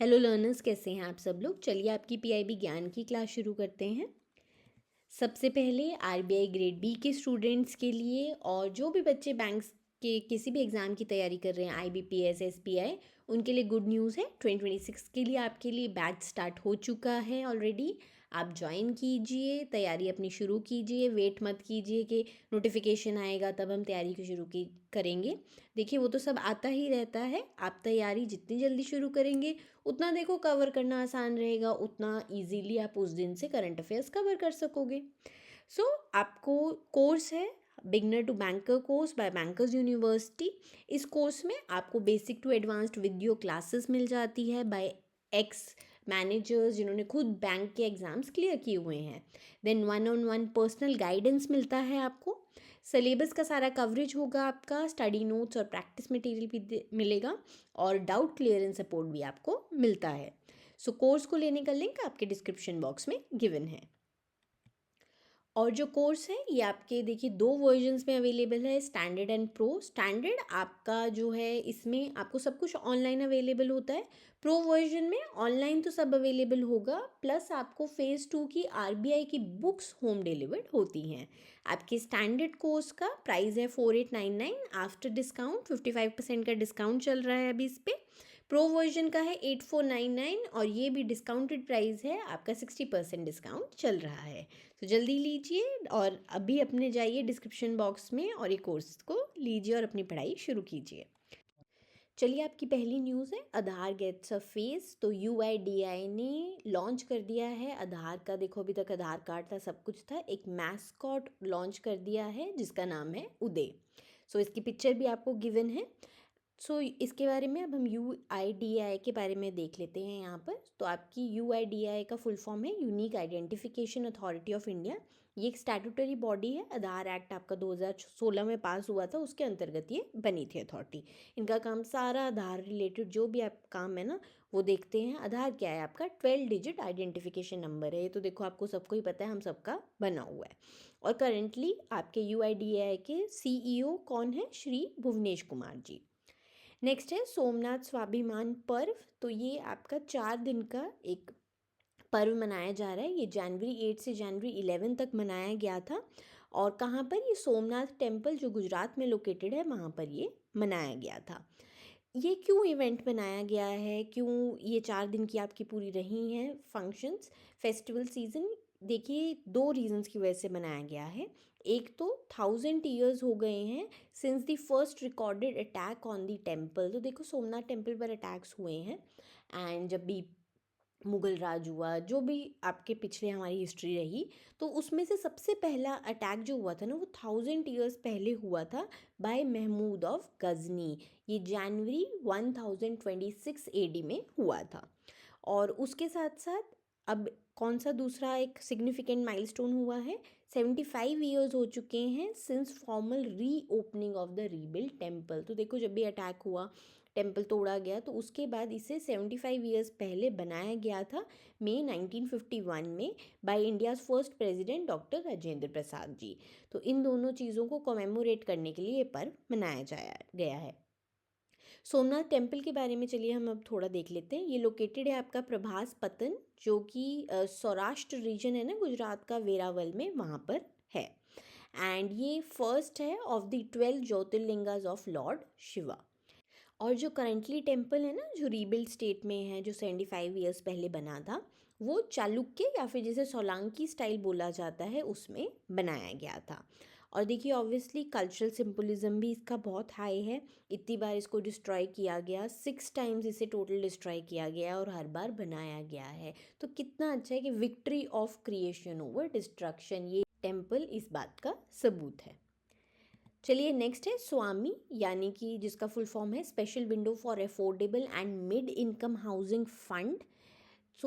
Hello learners, कैसे हैं आप सब लोग। चलिए आपकी पीआईबी ज्ञान की क्लास शुरू करते हैं। सबसे पहले आरबीआई ग्रेड बी के स्टूडेंट्स के लिए और जो भी बच्चे बैंक्स के किसी भी एग्ज़ाम की तैयारी कर रहे हैं, आईबीपीएस, एसबीआई, उनके लिए गुड न्यूज़ है। 2026 के लिए आपके लिए बैच स्टार्ट हो चुका है ऑलरेडी। आप ज्वाइन कीजिए, तैयारी अपनी शुरू कीजिए। वेट मत कीजिए कि नोटिफिकेशन आएगा तब हम तैयारी को शुरू की करेंगे। देखिए वो तो सब आता ही रहता है। आप तैयारी जितनी जल्दी शुरू करेंगे उतना देखो कवर करना आसान रहेगा, उतना इजीली आप उस दिन से करंट अफेयर्स कवर कर सकोगे। आपको कोर्स है beginner to banker course by bankers university. इस कोर्स में आपको basic to advanced video classes मिल जाती है बाय एक्स मैनेजर्स जिन्होंने खुद बैंक के एग्ज़ाम्स क्लियर किए हुए हैं। देन 1-on-1 पर्सनल गाइडेंस मिलता है आपको। सिलेबस का सारा कवरेज होगा आपका, स्टडी नोट्स और प्रैक्टिस मटेरियल भी मिलेगा और डाउट क्लियरेंस सपोर्ट भी आपको मिलता है। कोर्स को लेने का लिंक आपके डिस्क्रिप्शन बॉक्स में गिवन है। और जो कोर्स है ये आपके देखिए 2 वर्जन्स में अवेलेबल है, स्टैंडर्ड एंड प्रो। स्टैंडर्ड आपका जो है इसमें आपको सब कुछ ऑनलाइन अवेलेबल होता है। प्रो वर्जन में ऑनलाइन तो सब अवेलेबल होगा, प्लस आपको फेज़ 2 की आरबीआई की बुक्स होम डिलीवर्ड होती हैं। आपके स्टैंडर्ड कोर्स का प्राइस है 4899, आफ्टर डिस्काउंट 55% का डिस्काउंट चल रहा है अभी इस पर। प्रो वर्जन का है 8499 और ये भी डिस्काउंटेड प्राइस है आपका, 60% डिस्काउंट चल रहा है। तो जल्दी लीजिए और अभी अपने जाइए डिस्क्रिप्शन बॉक्स में और ये कोर्स को लीजिए और अपनी पढ़ाई शुरू कीजिए। चलिए आपकी पहली न्यूज़ है आधार गेट्स अ फेस। तो यूआईडीआई ने लॉन्च कर दिया है आधार का। देखो अभी तक आधार कार्ड था, सब कुछ था, एक मैस्कॉट लॉन्च कर दिया है जिसका नाम है उदय। इसकी पिक्चर भी आपको गिवन है। इसके बारे में अब हम यूआईडीआई के बारे में देख लेते हैं यहाँ पर। तो आपकी यूआईडीआई का फुल फॉर्म है unique identification authority of India. ये एक स्टैट्यूटरी बॉडी है। आधार एक्ट आपका 2016 में पास हुआ था, उसके अंतर्गत ये बनी थी अथॉरिटी। इनका काम सारा आधार रिलेटेड जो भी आप काम है ना वो देखते हैं। आधार क्या है आपका 12 डिजिट आइडेंटिफिकेशन नंबर है। ये तो देखो आपको सबको ही पता है, हम सबका बना हुआ है। और करेंटली आपके यूआईडीआई के सीईओ कौन है? श्री भुवनेश कुमार जी। नेक्स्ट है सोमनाथ स्वाभिमान पर्व। तो ये आपका 4 दिन का एक पर्व मनाया जा रहा है। ये जनवरी 8 से जनवरी 11 तक मनाया गया था। और कहाँ पर? ये सोमनाथ टेम्पल जो गुजरात में लोकेटेड है वहाँ पर ये मनाया गया था। ये क्यों इवेंट बनाया गया है, क्यों ये 4 दिन की आपकी पूरी रही हैं फंक्शंस, फेस्टिवल सीजन? देखिए 2 रीजंस की वजह से बनाया गया है। एक तो 1000 ईयर्स हो गए हैं since the first recorded attack on the temple. तो देखो सोमनाथ टेम्पल पर अटैक्स हुए हैं एंड जब भी मुगल राज हुआ, जो भी आपके पिछले हमारी हिस्ट्री रही, तो उसमें से सबसे पहला अटैक जो हुआ था ना वो 1000 ईयर्स पहले हुआ था बाय महमूद ऑफ गजनी। ये जनवरी 1026 एडी में हुआ था। और उसके साथ साथ अब कौन सा दूसरा एक सिग्निफिकेंट माइलस्टोन हुआ है? 75 ईयर्स हो चुके हैं सिंस फॉर्मल री opening of the rebuild temple. तो देखो जब भी अटैक हुआ, टेम्पल तोड़ा गया, तो उसके बाद इसे 75 ईयर्स पहले बनाया गया था मई 1951 में by India's first president doctor Rajendra Prasad ji. तो इन दोनों चीज़ों को कमेमोरेट करने के लिए ये पर्व मनाया जाया गया है। सोमनाथ टेम्पल के बारे में चलिए हम अब थोड़ा देख लेते हैं। ये लोकेटेड है आपका प्रभास पतन, जो कि सौराष्ट्र रीजन है ना गुजरात का, वेरावल में, वहाँ पर है। एंड ये फर्स्ट है of the 12 jyotirlingas of lord Shiva. और जो करंटली टेम्पल है ना जो रीबिल्ड स्टेट में है, जो 75 ईयर्स पहले बना था, वो चालुक्य या फिर जिसे सोलंकी स्टाइल बोला जाता है उसमें बनाया गया था। और देखिए ऑब्वियसली कल्चरल सिंबलिज्म भी इसका बहुत हाई है। इतनी बार इसको डिस्ट्रॉय किया गया, 6 टाइम्स इसे टोटल डिस्ट्रॉय किया गया और हर बार बनाया गया है। तो कितना अच्छा है कि victory of creation over destruction, ये टेम्पल इस बात का सबूत है। चलिए नेक्स्ट है स्वामी, यानी कि जिसका फुल फॉर्म है special window for affordable and mid income housing fund.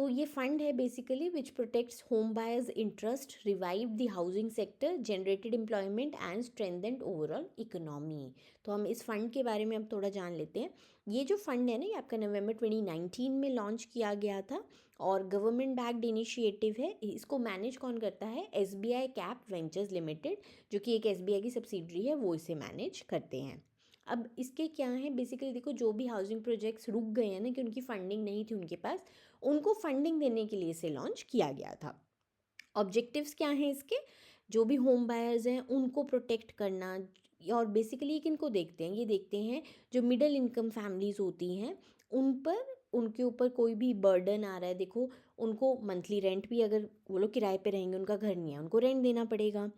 ये फंड है basically which protects home buyers interest, revive the housing sector, generated employment and strengthened overall economy. तो हम इस फंड के बारे में अब थोड़ा जान लेते हैं। ये जो फंड है ना ये आपका नवंबर 2019 में लॉन्च किया गया था और गवर्नमेंट बैक्ड इनिशिएटिव है। इसको मैनेज कौन करता है? एसबीआई कैप वेंचर्स लिमिटेड, जो कि एक एसबीआई की सब्सिडरी है, वो इसे मैनेज करते हैं। अब इसके क्या है, बेसिकली देखो जो भी हाउसिंग प्रोजेक्ट्स रुक गए हैं ना कि उनकी फंडिंग नहीं थी उनके पास, उनको फंडिंग देने के लिए इसे लॉन्च किया गया था। ऑब्जेक्टिव्स क्या हैं इसके, जो भी होम बायर्स हैं उनको प्रोटेक्ट करना, और बेसिकली ये किनको देखते हैं, ये देखते हैं जो मिडिल इनकम फैमिलीज़ होती हैं उन पर, उनके ऊपर कोई भी बर्डन आ रहा है। देखो उनको मंथली रेंट भी, अगर वो लोग किराए पे रहेंगे, उनका घर नहीं है, उनको रेंट देना पड़ेगा।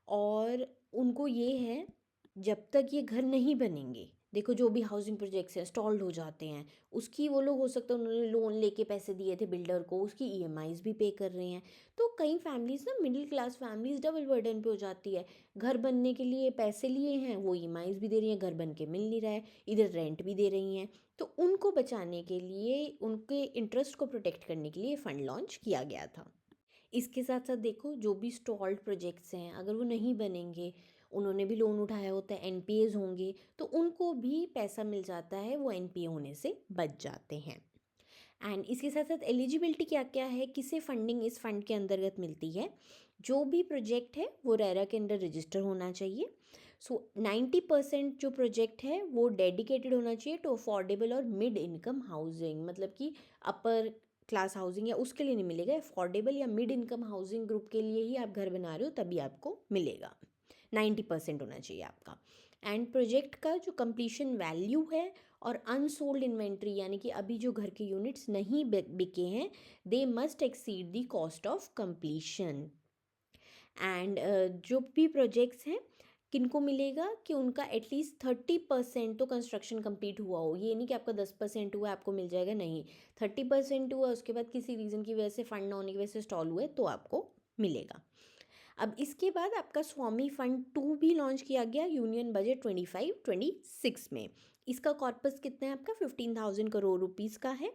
और उनको ये है, जब तक ये घर नहीं बनेंगे, देखो जो भी हाउसिंग प्रोजेक्ट्स हैं स्टॉल्ड हो जाते हैं, उसकी वो लोग हो सकता है उन्होंने लोन लेके पैसे दिए थे बिल्डर को, उसकी ईएमआईज़ भी पे कर रहे हैं। तो कई फैमिलीज़ ना, middle class families double burden पे हो जाती है, घर बनने के लिए पैसे लिए हैं, वो ईएमआईज़ भी दे रही हैं, घर बन के मिल नहीं रहा है, इधर रेंट भी दे रही हैं। तो उनको बचाने के लिए, उनके इंटरेस्ट को प्रोटेक्ट करने के लिए फंड लॉन्च किया गया था। इसके साथ साथ देखो जो भी स्टॉल्ड प्रोजेक्ट्स हैं, अगर वो नहीं बनेंगे, उन्होंने भी लोन उठाया होता है, एनपीएज होंगे, तो उनको भी पैसा मिल जाता है, वो एनपीए होने से बच जाते हैं। एंड इसके साथ साथ एलिजिबिलिटी क्या क्या है, किसे फंडिंग इस फंड के अंतर्गत मिलती है, जो भी प्रोजेक्ट है वो रेरा के अंडर रजिस्टर होना चाहिए। 90% जो प्रोजेक्ट है वो डेडिकेटेड होना चाहिए टू अफोर्डेबल और मिड इनकम हाउसिंग, मतलब कि अपर क्लास हाउसिंग या उसके लिए नहीं मिलेगा, अफोर्डेबल या मिड इनकम हाउसिंग ग्रुप के लिए ही आप घर बना रहे हो तभी आपको मिलेगा। 90% होना चाहिए आपका। एंड प्रोजेक्ट का जो कंप्लीशन वैल्यू है और अनसोल्ड इन्वेंट्री, यानी कि अभी जो घर के यूनिट्स नहीं बिके हैं, they must exceed the cost of completion. And जो भी प्रोजेक्ट्स हैं किनको मिलेगा कि उनका एटलीस्ट 30% तो कंस्ट्रक्शन कंप्लीट हुआ हो। ये नहीं कि आपका 10% हुआ आपको मिल जाएगा, नहीं, 30% हुआ, उसके बाद किसी रीज़न की वजह से फंड ना होने की वजह से स्टॉल हुए तो आपको मिलेगा। अब इसके बाद आपका स्वामी फंड 2 भी लॉन्च किया गया यूनियन बजट 25-26 में। इसका कॉर्पस कितना है आपका 15,000 करोड़ रुपीज़ का है।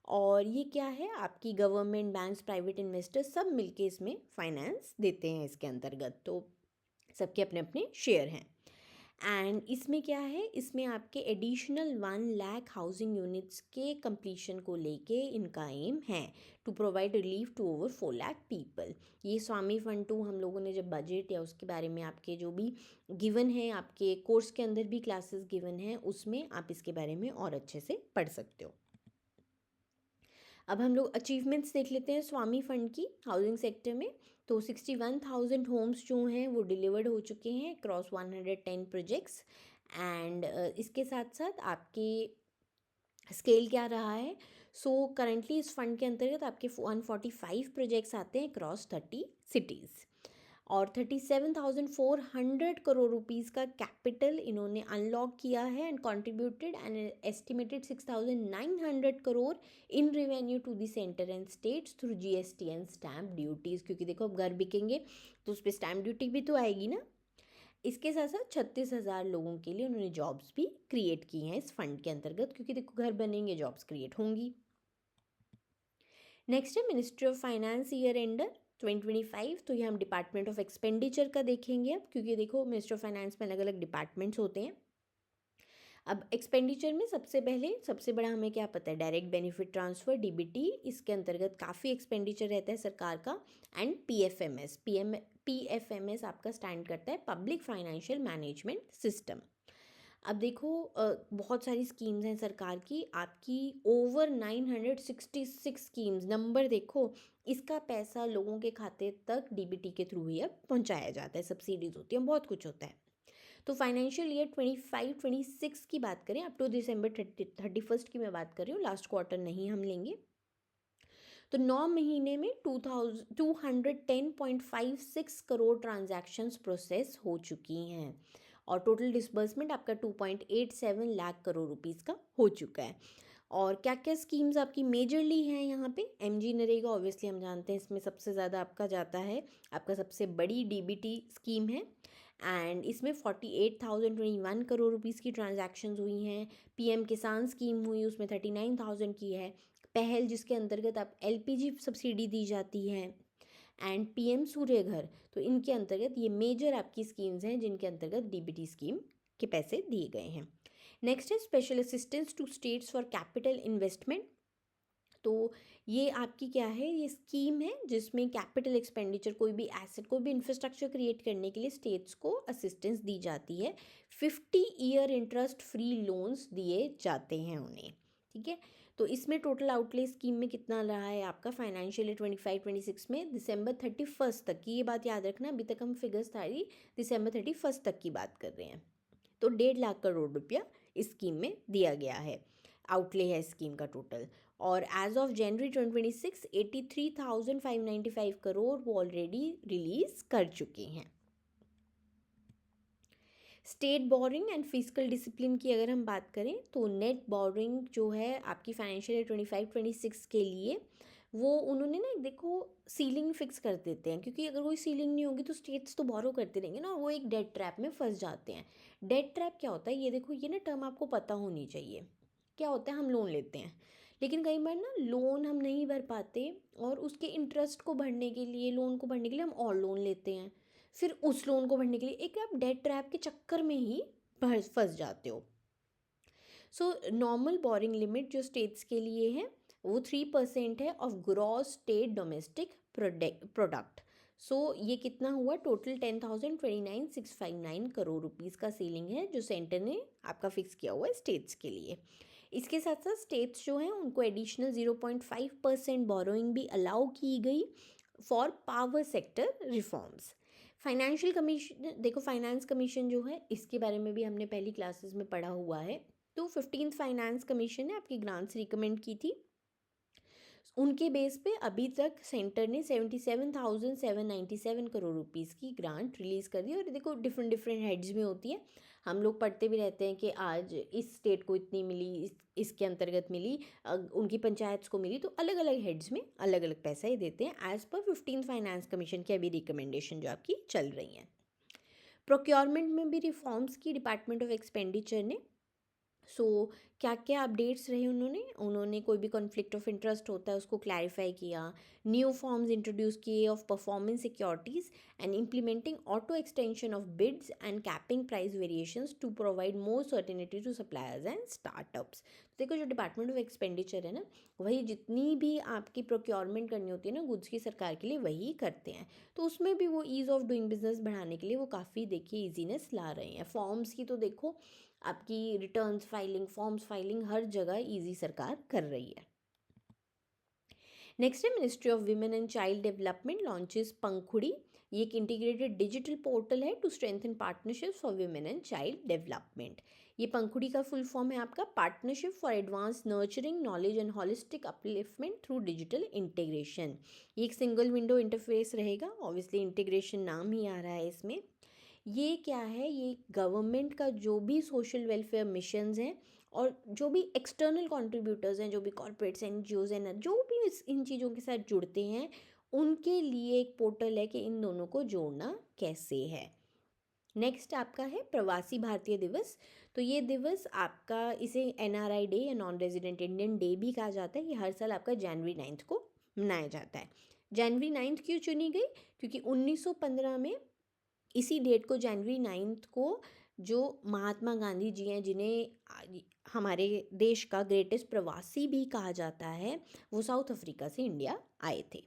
और ये क्या है, आपकी गवर्नमेंट, बैंक्स, प्राइवेट इन्वेस्टर्स सब मिलके इसमें फाइनेंस देते हैं इसके अंतर्गत, तो सबके अपने अपने शेयर हैं। एंड इसमें क्या है, इसमें आपके एडिशनल 1 लाख हाउसिंग यूनिट्स के कंप्लीशन को लेके इनका एम है to provide relief to over 4 lakh people. ये स्वामी फंड 2 हम लोगों ने जब बजट या उसके बारे में आपके जो भी गिवन है, आपके कोर्स के अंदर भी क्लासेस गिवन हैं, उसमें आप इसके बारे में और अच्छे से पढ़ सकते हो। अब हम लोग अचीवमेंट्स देख लेते हैं स्वामी फंड की हाउसिंग सेक्टर में। तो 61,000 होम्स जो हैं वो डिलीवर्ड हो चुके हैं क्रॉस 110 प्रोजेक्ट्स। एंड इसके साथ साथ आपके स्केल क्या रहा है, सो करेंटली इस फंड के अंतर्गत आपके 145 प्रोजेक्ट्स आते हैं क्रॉस 30 सिटीज़, और 37,400 करोड़ रुपीज़ का कैपिटल इन्होंने अनलॉक किया है and contributed an estimated 6,900 crore in revenue to the centre and states through GST and stamp duties, क्योंकि देखो अब घर बिकेंगे तो उस पर स्टैम्प ड्यूटी भी तो आएगी ना। इसके साथ साथ 36,000 लोगों के लिए उन्होंने जॉब्स भी क्रिएट की हैं इस फंड के अंतर्गत, क्योंकि देखो घर बनेंगे, जॉब्स क्रिएट होंगी। नेक्स्ट है ministry of finance year ender 2025। तो ये हम डिपार्टमेंट ऑफ एक्सपेंडिचर का देखेंगे अब, क्योंकि देखो मिनिस्ट्री ऑफ फाइनेंस में अलग अलग डिपार्टमेंट्स होते हैं। अब एक्सपेंडिचर में सबसे पहले सबसे बड़ा हमें क्या पता है, डायरेक्ट बेनिफिट ट्रांसफ़र डीबीटी, इसके अंतर्गत काफ़ी एक्सपेंडिचर रहता है सरकार का। एंड पीएफएमएस आपका स्टैंड करता है पब्लिक फाइनेंशियल मैनेजमेंट सिस्टम। अब देखो बहुत सारी स्कीम्स हैं सरकार की, आपकी ओवर 966 स्कीम्स, नंबर देखो, इसका पैसा लोगों के खाते तक डीबीटी के थ्रू ही अब पहुंचाया जाता है, सब्सिडीज होती हैं, बहुत कुछ होता है। तो फाइनेंशियल ईयर 25-26 की बात करें, अप टू दिसंबर 31 की मैं बात कर रही हूँ, लास्ट क्वार्टर नहीं हम लेंगे, तो 9 महीने में 210.56 करोड़ ट्रांजैक्शंस प्रोसेस हो चुकी हैं, और टोटल डिसबर्समेंट आपका 2.87 लाख करोड़ रुपीज़ का हो चुका है। और क्या क्या स्कीम्स आपकी मेजरली हैं यहाँ पे, एमजी नरेगा ऑब्वियसली हम जानते हैं, इसमें सबसे ज़्यादा आपका जाता है, आपका सबसे बड़ी डीबीटी स्कीम है। एंड इसमें 48,021 करोड़ रुपीज़ की ट्रांजैक्शंस हुई हैं। पीएम किसान स्कीम हुई, उसमें 39,000 की है। पहल जिसके अंतर्गत आप एलपीजी सब्सिडी दी जाती है, एंड पीएम सूर्य घर, तो इनके अंतर्गत ये मेजर आपकी स्कीम्स हैं जिनके अंतर्गत डीबीटी स्कीम के पैसे दिए गए हैं। नेक्स्ट है special assistance to states for capital investment. तो ये आपकी क्या है, ये स्कीम है जिसमें कैपिटल एक्सपेंडिचर, कोई भी एसेट, कोई भी इंफ्रास्ट्रक्चर क्रिएट करने के लिए स्टेट्स को असिस्टेंस दी जाती है। 50 ईयर इंटरेस्ट फ्री लोन्स दिए जाते हैं उन्हें, ठीक है। तो इसमें टोटल आउटले स्कीम में कितना रहा है आपका फाइनेंशियल ईयर 25-26 में, दिसंबर 31 तक की, ये बात याद रखना, अभी तक हम फिगर्स सारी दिसंबर 31 तक की बात कर रहे हैं। तो 1.5 लाख करोड़ रुपया इस स्कीम में दिया गया है, आउटले है स्कीम का टोटल। और एज ऑफ जनवरी 2026 83,595 करोड़ वो ऑलरेडी रिलीज कर चुके हैं। State boring and physical discipline की अगर हम बात करें तो नेट बोरिंग जो है आपकी फाइनेंशियल ईयर 25-26 के लिए, वो उन्होंने ना देखो सीलिंग फिक्स कर देते हैं, क्योंकि अगर कोई सीलिंग नहीं होगी तो स्टेट्स तो बोरो करते रहेंगे ना, और वो एक डेट ट्रैप में फंस जाते हैं। डेट ट्रैप क्या होता है, ये देखो, ये ना टर्म आपको पता होनी चाहिए। क्या होता है, हम लोन लेते हैं, लेकिन कई बार ना लोन हम नहीं भर पाते, और उसके इंटरेस्ट को भरने के लिए, लोन को भरने के लिए हम और लोन लेते हैं, फिर उस लोन को भरने के लिए एक आप डेट ट्रैप के चक्कर में ही फंस जाते हो। सो नॉर्मल बोरिंग लिमिट जो स्टेट्स के लिए है वो 3% है of gross state domestic product. So ये कितना हुआ, टोटल 10,29,659 करोड़ रुपीज़ का सीलिंग है जो सेंटर ने आपका फिक्स किया हुआ है स्टेट्स के लिए। इसके साथ साथ स्टेट्स जो हैं उनको एडिशनल 0.5% बोरोइंग भी अलाउ की गई for power sector reforms. Financial commission, देखो फाइनेंस कमीशन जो है इसके बारे में भी हमने पहली क्लासेस में पढ़ा हुआ है। तो 15th फाइनेंस कमीशन ने आपकी ग्रांट्स रिकमेंड की थी, उनके बेस पे अभी तक सेंटर ने 77,797 करोड़ रुपीज़ की ग्रांट रिलीज़ कर दी। और देखो डिफरेंट डिफरेंट हेड्स में होती है, हम लोग पढ़ते भी रहते हैं कि आज इस स्टेट को इतनी मिली, इसके अंतर्गत मिली, उनकी पंचायत को मिली, तो अलग अलग हेड्स में अलग अलग पैसा ही देते हैं as per 15th finance commission की अभी रिकमेंडेशन जो आपकी चल रही हैं। प्रोक्योरमेंट में भी रिफॉर्म्स की डिपार्टमेंट ऑफ एक्सपेंडिचर ने। क्या क्या अपडेट्स रहे, उन्होंने कोई भी कॉन्फ्लिक्ट ऑफ इंटरेस्ट होता है उसको क्लैरिफाई किया, न्यू फॉर्म्स इंट्रोड्यूस किए of performance securities and implementing auto extension of bids and capping price variations to provide more certainty to suppliers and startups. देखो जो डिपार्टमेंट ऑफ एक्सपेंडिचर है ना, वही जितनी भी आपकी प्रोक्योरमेंट करनी होती है ना गुड्स की सरकार के लिए, वही करते हैं। तो उसमें भी वो ईज़ ऑफ डूइंग बिजनेस बढ़ाने के लिए वो काफ़ी देखिए ईजीनेस ला रहे हैं। फॉर्म्स की तो देखो आपकी रिटर्न्स फाइलिंग, फॉर्म्स फाइलिंग हर जगह इजी सरकार कर रही है। नेक्स्ट है ministry of women and child development launches Pankhudi. ये एक इंटीग्रेटेड डिजिटल पोर्टल है to strengthen partnership for women and child development. ये पंखुड़ी का फुल फॉर्म है आपका partnership for advance nurturing knowledge and holistic upliftment through digital integration. ये एक single window interface रहेगा, ऑब्वियसली इंटीग्रेशन नाम ही आ रहा है इसमें। ये क्या है, ये गवर्नमेंट का जो भी सोशल वेलफेयर मिशंस हैं और जो भी एक्सटर्नल कंट्रीब्यूटर्स हैं, जो भी कॉर्पोरेट्स एनजीओज हैं, जो भी इन चीज़ों के साथ जुड़ते हैं, उनके लिए एक पोर्टल है कि इन दोनों को जोड़ना कैसे है। नेक्स्ट आपका है प्रवासी भारतीय दिवस। तो ये दिवस आपका, इसे एनआरआई डे या नॉन रेजिडेंट इंडियन डे भी कहा जाता है। ये हर साल आपका जनवरी 9 को मनाया जाता है। जनवरी 9 क्यों चुनी गई, क्योंकि 1915 में इसी डेट को, जनवरी 9 को, जो महात्मा गांधी जी हैं, जिन्हें हमारे देश का ग्रेटेस्ट प्रवासी भी कहा जाता है, वो साउथ अफ्रीका से इंडिया आए थे।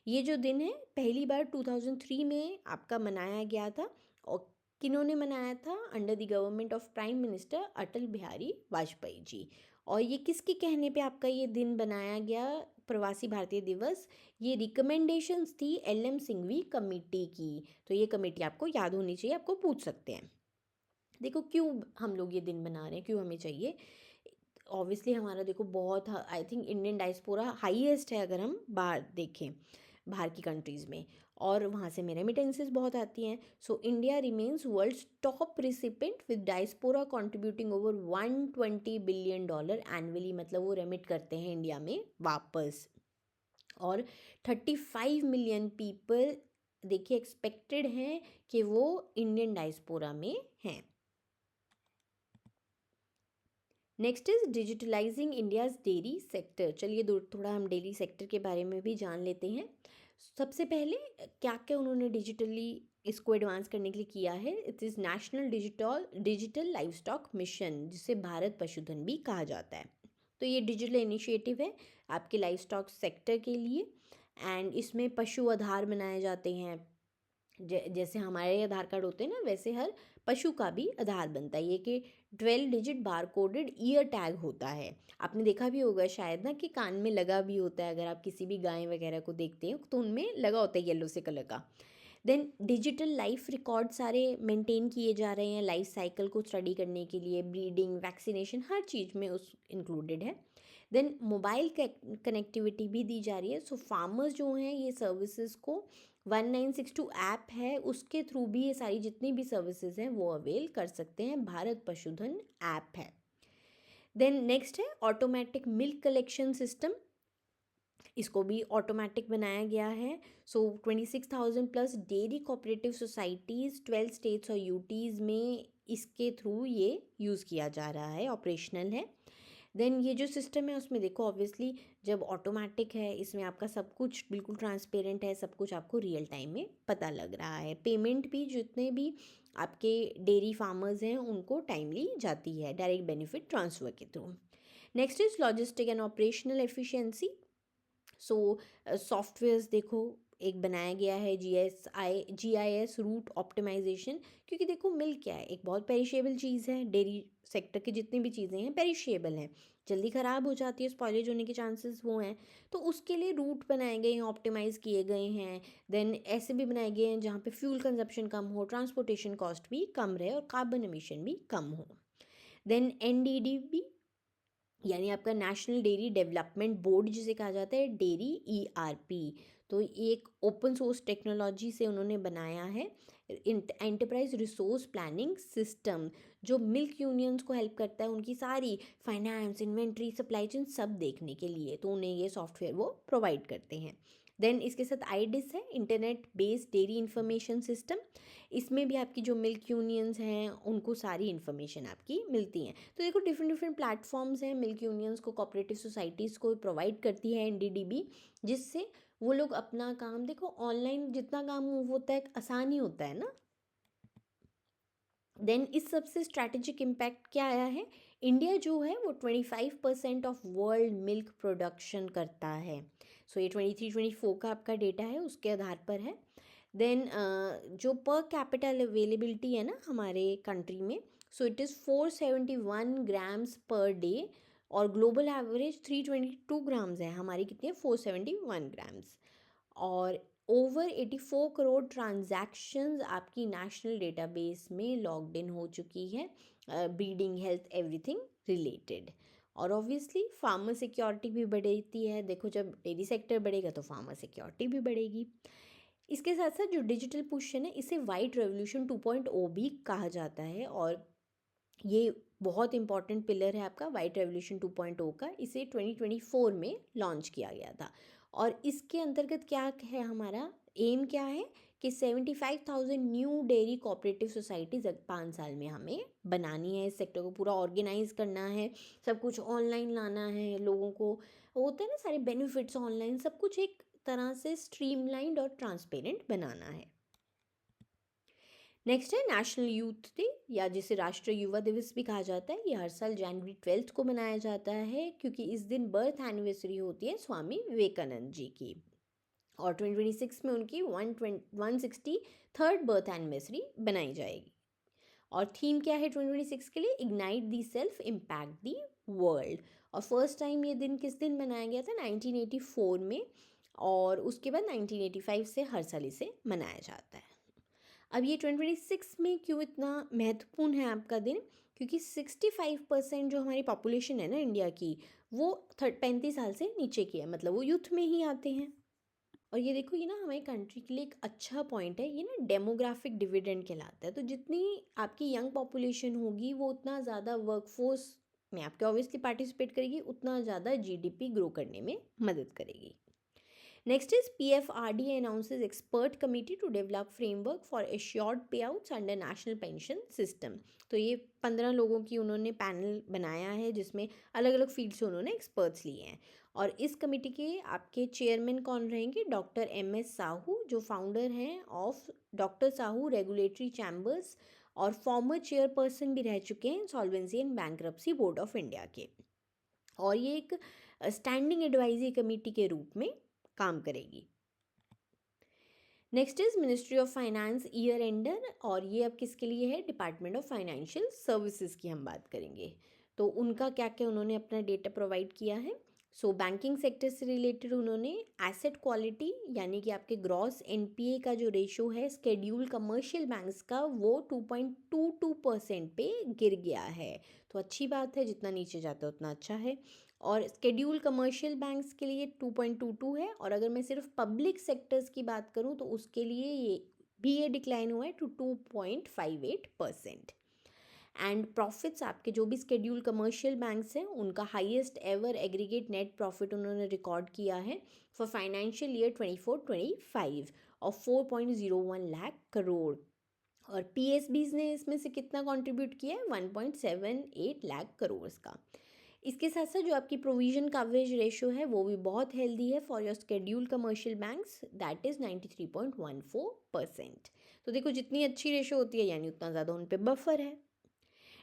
ये जो दिन है पहली बार 2003 में आपका मनाया गया था, और किन्होंने मनाया था, under the government of prime minister Atal Bihari Vajpayee ji. और ये किसके कहने पे आपका ये दिन बनाया गया, प्रवासी भारतीय दिवस, ये रिकमेंडेशंस थी LM सिंघवी कमेटी की। तो ये कमेटी आपको याद होनी चाहिए, आपको पूछ सकते हैं। देखो क्यों हम लोग ये दिन बना रहे हैं, क्यों हमें चाहिए। ऑब्वियसली हमारा देखो बहुत, I think Indian diaspora highest है अगर हम बाहर देखें, बाहर की कंट्रीज़ में, और वहाँ से मेरे रेमिटेंसेस बहुत आती हैं। So India remains world's top recipient with diaspora contributing over $120 billion annually, मतलब वो रेमिट करते हैं इंडिया में वापस। और 35 मिलियन पीपल देखिए एक्सपेक्टेड हैं कि वो इंडियन डायस्पोरा में हैं। Next is digitalising India's dairy sector. चलिए थोड़ा हम डेयरी सेक्टर के बारे में भी जान लेते हैं। सबसे पहले क्या क्या उन्होंने डिजिटली इसको एडवांस करने के लिए किया है। It is national digital live stock mission, जिसे भारत पशुधन भी कहा जाता है। तो ये डिजिटल इनिशिएटिव है आपके लाइफ स्टॉक सेक्टर के लिए। एंड इसमें पशु आधार बनाए जाते हैं, जैसे हमारे आधार कार्ड होते हैं ना, वैसे हर पशु का भी आधार बनता है। ये कि 12 डिजिट बार कोडेड ईयर टैग होता है। आपने देखा भी होगा शायद ना कि कान में लगा भी होता है, अगर आप किसी भी गाय वगैरह को देखते हैं तो उनमें लगा होता है येलो से कलर का। देन डिजिटल लाइफ रिकॉर्ड सारे मेंटेन किए जा रहे हैं लाइफ साइकिल को स्टडी करने के लिए, ब्रीडिंग, वैक्सीनेशन, हर चीज़ में उस इंक्लूडेड है। देन मोबाइल कनेक्टिविटी भी दी जा रही है। सो फार्मर्स जो हैं ये सर्विसेज को 1962 ऐप है उसके थ्रू भी ये सारी जितनी भी सर्विसेज हैं वो अवेल कर सकते हैं। भारत पशुधन ऐप है। देन नेक्स्ट है ऑटोमेटिक मिल्क कलेक्शन सिस्टम, इसको भी ऑटोमेटिक बनाया गया है। सो 26,000 plus dairy cooperative societies 12 states और यूटीज़ में इसके थ्रू ये यूज़ किया जा रहा है, ऑपरेशनल है। देन ये जो सिस्टम है उसमें देखो ऑब्वियसली जब ऑटोमेटिक है इसमें आपका सब कुछ बिल्कुल ट्रांसपेरेंट है, सब कुछ आपको रियल टाइम में पता लग रहा है। पेमेंट भी जितने भी आपके डेयरी फार्मर्स हैं उनको टाइमली जाती है डायरेक्ट बेनिफिट ट्रांसफ़र के through. Next is logistic and operational efficiency. So softwares देखो एक बनाया गया है GIS रूट ऑप्टिमाइजेशन, क्योंकि देखो मिल्क क्या है, एक बहुत पेरिशेबल चीज़ है। डेयरी सेक्टर की जितनी भी चीज़ें हैं पेरिशेबल हैं, जल्दी ख़राब हो जाती है, स्पॉइलेज होने के चांसेस वो हैं। तो उसके लिए रूट बनाए गए हैं, ऑप्टिमाइज़ किए गए हैं। देन ऐसे भी बनाए गए हैं जहाँ पे फ्यूल कंजप्शन कम हो, ट्रांसपोर्टेशन कॉस्ट भी कम रहे और कार्बन एमिशन भी कम हो। देन NDDB यानी आपका नेशनल डेयरी डेवलपमेंट बोर्ड जिसे कहा जाता है, डेयरी ERP, तो एक ओपन सोर्स टेक्नोलॉजी से उन्होंने बनाया है एंटरप्राइज रिसोर्स प्लानिंग सिस्टम, जो मिल्क यूनियंस को हेल्प करता है उनकी सारी फाइनेंस, इन्वेंट्री, सप्लाई चेन सब देखने के लिए। तो उन्हें ये सॉफ्टवेयर वो प्रोवाइड करते हैं। देन इसके साथ IDIS है, internet based dairy information system. इसमें भी आपकी जो मिल्क यूनियंस हैं उनको सारी इन्फॉर्मेशन आपकी मिलती हैं। तो देखो डिफरेंट डिफरेंट प्लेटफॉर्म्स हैं मिल्क यूनियंस को, कोऑपरेटिव सोसाइटीज़ को प्रोवाइड करती है NDDB, जिससे वो लोग अपना काम, देखो ऑनलाइन जितना काम मूव होता है आसान ही होता है ना। देन इस सबसे स्ट्रैटेजिक इम्पैक्ट क्या आया है, इंडिया जो है वो 25% ऑफ वर्ल्ड मिल्क प्रोडक्शन करता है। सो ये 23-24 का आपका डेटा है उसके आधार पर है। देन जो पर कैपिटल अवेलेबिलिटी है ना हमारे कंट्री में, सो it is 471 grams per day, और ग्लोबल एवरेज 322 ग्राम्स है, हमारी कितनी है 471 ग्राम्स। और ओवर 84 करोड़ ट्रांजैक्शंस आपकी नेशनल डेटाबेस में लॉग्ड इन हो चुकी है, ब्रीडिंग, हेल्थ, एवरीथिंग रिलेटेड। और ऑब्वियसली फार्मर सिक्योरिटी भी बढ़ती है। देखो जब डेयरी सेक्टर बढ़ेगा तो फार्मर सिक्योरिटी भी बढ़ेगी। इसके साथ साथ जो डिजिटल पुश है ना, इसे वाइट रेवोल्यूशन 2.0 भी कहा जाता है, और ये बहुत इंपॉर्टेंट पिलर है आपका वाइट रेवोल्यूशन 2.0 का। इसे 2024 में लॉन्च किया गया था, और इसके अंतर्गत क्या है, हमारा एम क्या है कि 75,000 न्यू डेयरी कोऑपरेटिव सोसाइटीज़ 5 साल में हमें बनानी है। इस सेक्टर को पूरा ऑर्गेनाइज करना है, सब कुछ ऑनलाइन लाना है, लोगों को होता है ना सारे बेनिफिट्स ऑनलाइन, सब कुछ एक तरह से स्ट्रीमलाइंड और ट्रांसपेरेंट बनाना है। नेक्स्ट है नेशनल यूथ डे, या जिसे राष्ट्रीय युवा दिवस भी कहा जाता है। ये हर साल जनवरी 12 को मनाया जाता है, क्योंकि इस दिन बर्थ एनिवर्सरी होती है स्वामी विवेकानंद जी की, और 2026 में उनकी 163rd बर्थ एनिवर्सरी बनाई जाएगी। और थीम क्या है 2026 के लिए, ignite the self, impact the world. और फर्स्ट टाइम ये दिन किस दिन मनाया गया था, 1984 में, और उसके बाद 1985 से हर साल इसे मनाया जाता है। अब ये 2026 में क्यों इतना महत्वपूर्ण है आपका दिन, क्योंकि 65% जो हमारी पॉपुलेशन है ना इंडिया की, वो 35 साल से नीचे की है, मतलब वो यूथ में ही आते हैं। और ये देखो ये ना हमारी कंट्री के लिए एक अच्छा पॉइंट है, ये ना डेमोग्राफिक डिविडेंड कहलाता है। तो जितनी आपकी यंग पॉपुलेशन होगी वो उतना ज़्यादा वर्कफोर्स में आपके ऑब्वियसली पार्टिसिपेट करेगी, उतना ज़्यादा GDP ग्रो करने में मदद करेगी। Next is PFRDA announces expert committee to develop framework for assured payouts under national pension system। तो ये 15 लोगों की उन्होंने पैनल बनाया है जिसमें अलग अलग फील्ड से उन्होंने एक्सपर्ट्स लिए हैं। और इस कमेटी के आपके चेयरमैन कौन रहेंगे, डॉक्टर MS साहू, जो फाउंडर हैं of doctor Sahu regulatory chambers, और फॉर्मर चेयरपर्सन भी रह चुके हैं solvency and bankruptcy board of India के। और ये एक स्टैंडिंग एडवाइजरी कमेटी के रूप में काम करेगी। Next is ministry of finance year ender, और ये अब किसके लिए है, डिपार्टमेंट ऑफ फाइनेंशियल सर्विसेज की हम बात करेंगे। तो उनका क्या क्या उन्होंने अपना डेटा प्रोवाइड किया है। सो बैंकिंग सेक्टर से रिलेटेड उन्होंने एसेट क्वालिटी, यानी कि आपके ग्रॉस एनपीए का जो रेशो है स्केड्यूल कमर्शियल बैंक्स का, वो 2.22% पे गिर गया है। तो अच्छी बात है, जितना नीचे जाता है उतना अच्छा है। और स्केड्यूल कमर्शियल बैंक्स के लिए 2.22 है, और अगर मैं सिर्फ पब्लिक सेक्टर्स की बात करूं तो उसके लिए ये डिक्लाइन हुआ है टू 2.58%। एंड प्रॉफिट्स आपके जो भी स्केड्यूल कमर्शियल बैंक्स हैं उनका highest ever aggregate net profit उन्होंने रिकॉर्ड किया है फॉर फाइनेंशियल ईयर 24-25 और 4.01 लाख करोड़। और पीएसबीज ने इसमें से कितना कंट्रीब्यूट किया है, 1.78 लाख करोड़ का। इसके साथ साथ जो आपकी प्रोविजन कवरेज रेशो है वो भी बहुत हेल्दी है for your schedule commercial banks, that is 93.14%। तो देखो जितनी अच्छी रेशो होती है यानी उतना ज़्यादा उन पे बफर है।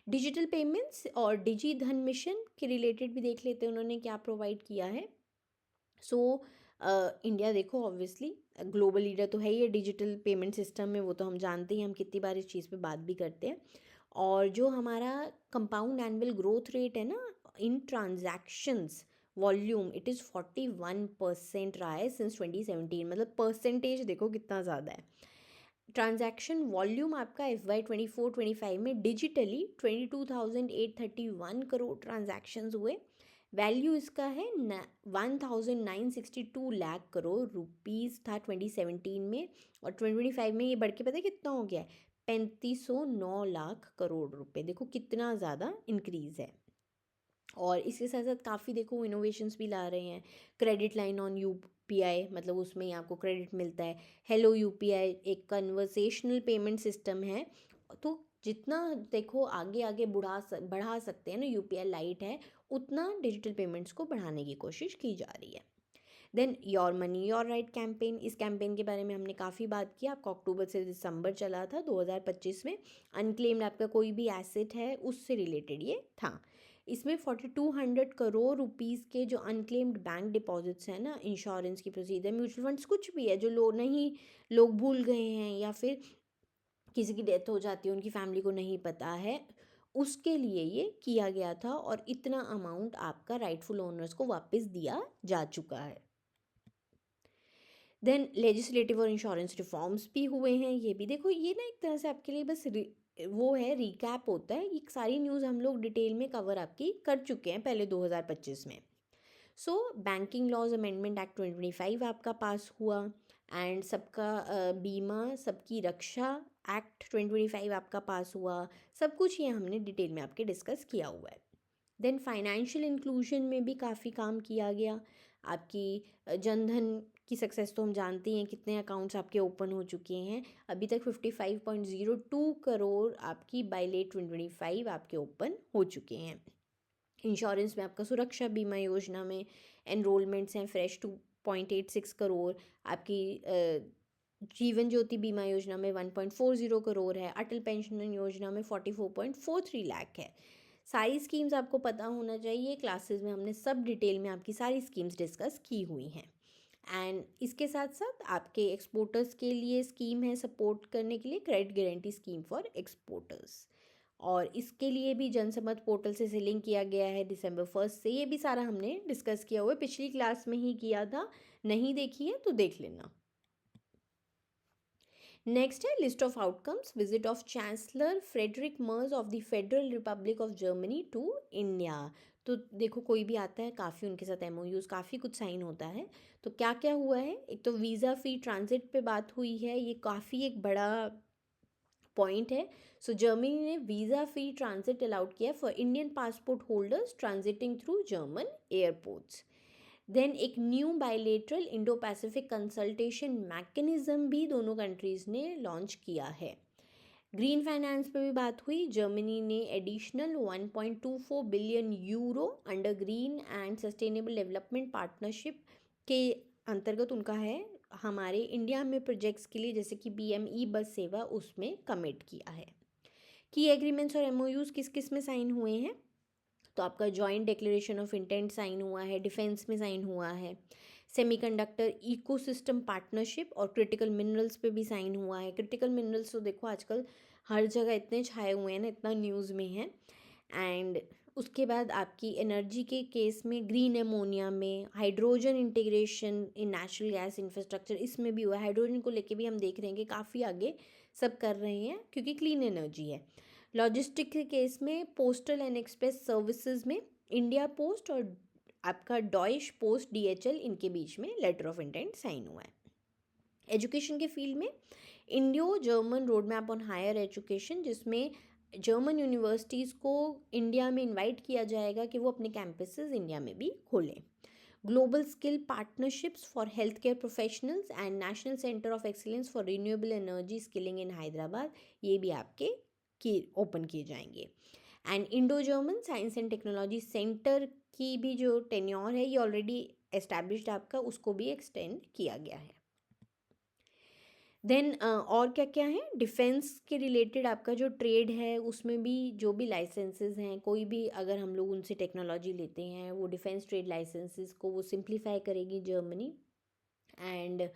डिजिटल पेमेंट्स और डिजी धन मिशन के रिलेटेड भी देख लेते हैं उन्होंने क्या प्रोवाइड किया है। सो इंडिया देखो ऑब्वियसली ग्लोबल लीडर तो है ही है डिजिटल पेमेंट सिस्टम में, वो तो हम जानते ही, हम कितनी बार इस चीज़ पे बात भी करते हैं। और जो हमारा कंपाउंड एनुअल ग्रोथ रेट है ना इन ट्रांजैक्शंस वॉल्यूम, इट इज़ 41% रहा है सिंस 2017। मतलब परसेंटेज देखो कितना ज़्यादा है। ट्रांजैक्शन वॉल्यूम आपका FY 24-25 में डिजिटली 22,831 करोड़ ट्रांजैक्शंस हुए। वैल्यू इसका है 1,962 लाख करोड़ रुपीज़ था 2017 में, और 2025 में ये बढ़ के पता है कितना हो गया है, 3,509 लाख करोड़ रुपए। देखो कितना ज़्यादा इंक्रीज़ है। और इसके साथ साथ काफ़ी देखो इनोवेशंस भी ला रहे हैं। क्रेडिट लाइन ऑन यूपीआई, मतलब उसमें ही आपको क्रेडिट मिलता है। हेलो यूपीआई एक कन्वर्सेशनल पेमेंट सिस्टम है। तो जितना देखो आगे आगे बढ़ा सकते हैं ना, यूपीआई लाइट है उतना डिजिटल पेमेंट्स को बढ़ाने की कोशिश की जा रही है। Then your money your right campaign, इस कैंपेन के बारे में हमने काफ़ी बात की। आपका अक्टूबर से दिसंबर चला था 2025 में। अनक्लेम्ड आपका कोई भी एसेट है उससे रिलेटेड ये था। इसमें 4,200 करोड़ रुपीज़ के जो अनक्लेम्ड बैंक डिपॉजिट्स हैं ना, इंश्योरेंस की प्रोसीजर, म्यूचुअल फंड्स, कुछ भी है जो लोग भूल गए हैं या फिर किसी की डेथ हो जाती है उनकी फैमिली को नहीं पता है, उसके लिए ये किया गया था। और इतना अमाउंट आपका राइटफुल ओनर्स को वापस दिया जा चुका है। देन लेजिस्लेटिव और इंश्योरेंस रिफॉर्म्स भी हुए हैं। ये भी देखो, ये ना एक तरह से आपके लिए बस वो है, रिकैप होता है। ये सारी न्यूज़ हम लोग डिटेल में कवर आपकी कर चुके हैं पहले 2025 में। So banking laws amendment act 2025 आपका पास हुआ। एंड सबका बीमा सबकी रक्षा एक्ट 2025 आपका पास हुआ। सब कुछ ये हमने डिटेल में आपके डिस्कस किया हुआ है। देन फाइनेंशियल इंक्लूजन में भी काफ़ी काम किया गया। आपकी जनधन की सक्सेस तो हम जानते हैं, कितने अकाउंट्स आपके ओपन हो चुके हैं। अभी तक 55.02 करोड़ आपकी बाय लेट 2025 आपके ओपन हो चुके हैं। इंश्योरेंस में आपका सुरक्षा बीमा योजना में एनरोलमेंट्स हैं फ्रेश 2.86 करोड़। आपकी जीवन ज्योति बीमा योजना में 1.40 करोड़ है। अटल पेंशन योजना में 44.43 लाख है। सारी स्कीम्स आपको पता होना चाहिए, क्लासेस में हमने सब डिटेल में आपकी सारी स्कीम्स डिस्कस की हुई हैं। एंड इसके साथ साथ आपके एक्सपोर्टर्स के लिए स्कीम है सपोर्ट करने के लिए, credit guarantee scheme for exporters, और इसके लिए भी जनसमत पोर्टल से लिंक किया गया है दिसंबर 1 से। ये भी सारा हमने डिस्कस किया हुआ है, पिछली क्लास में ही किया था, नहीं देखी है तो देख लेना। नेक्स्ट है list of outcomes, visit of chancellor Friedrich Merz of the Federal Republic of Germany to India. तो देखो कोई भी आता है, काफ़ी उनके साथ MOUs काफ़ी कुछ साइन होता है। तो क्या क्या हुआ है, एक तो वीज़ा फ्री ट्रांजिट पे बात हुई है, ये काफ़ी एक बड़ा पॉइंट है। सो जर्मनी ने वीज़ा फ्री ट्रांजिट अलाउड किया for Indian passport holders transiting through German airports. Then एक new bilateral Indo Pacific consultation mechanism भी दोनों कंट्रीज़ ने लॉन्च किया है। ग्रीन फाइनेंस पे भी बात हुई। जर्मनी ने additional 1.24 billion euro under green and sustainable development partnership के अंतर्गत उनका है हमारे इंडिया में प्रोजेक्ट्स के लिए, जैसे कि BME बस सेवा, उसमें कमिट किया है। की एग्रीमेंट्स और MOUs किस किस में साइन हुए हैं। तो आपका joint declaration of intent sign हुआ है, डिफेंस में साइन हुआ है, सेमीकंडक्टर इकोसिस्टम पार्टनरशिप और क्रिटिकल मिनरल्स पे भी साइन हुआ है। क्रिटिकल मिनरल्स तो देखो आजकल हर जगह इतने छाए हुए हैं ना, इतना न्यूज़ में है। एंड उसके बाद आपकी एनर्जी के केस में ग्रीन एमोनिया में, hydrogen integration in natural gas infrastructure इसमें भी हुआ है। हाइड्रोजन को लेके भी हम देख रहे हैं कि काफ़ी आगे सब कर रहे हैं क्योंकि क्लीन एनर्जी है। लॉजिस्टिक के केस में पोस्टल एंड एक्सप्रेस सर्विसेज में इंडिया पोस्ट और आपका डॉइश पोस्ट DHL इनके बीच में लेटर ऑफ इंटेंट साइन हुआ है। एजुकेशन के फील्ड में Indo German road map on higher education, जिसमें जर्मन यूनिवर्सिटीज़ को इंडिया में इनवाइट किया जाएगा कि वो अपने कैंपसेस इंडिया में भी खोलें। Global skill partnerships for health care professionals and national centre of excellence for renewable energy skilling in Hyderabad, ये भी आपके ओपन किए जाएंगे। And Indo German science and technology centre की भी जो टेन्योर है ये ऑलरेडी एस्टैब्लिश्ड आपका, उसको भी एक्सटेंड किया गया है। देन और क्या क्या है, डिफेंस के रिलेटेड आपका जो ट्रेड है उसमें भी जो भी लाइसेंसेस हैं, कोई भी अगर हम लोग उनसे टेक्नोलॉजी लेते हैं वो डिफेंस ट्रेड लाइसेंसेस को वो सिंप्लीफाई करेगी जर्मनी। एंड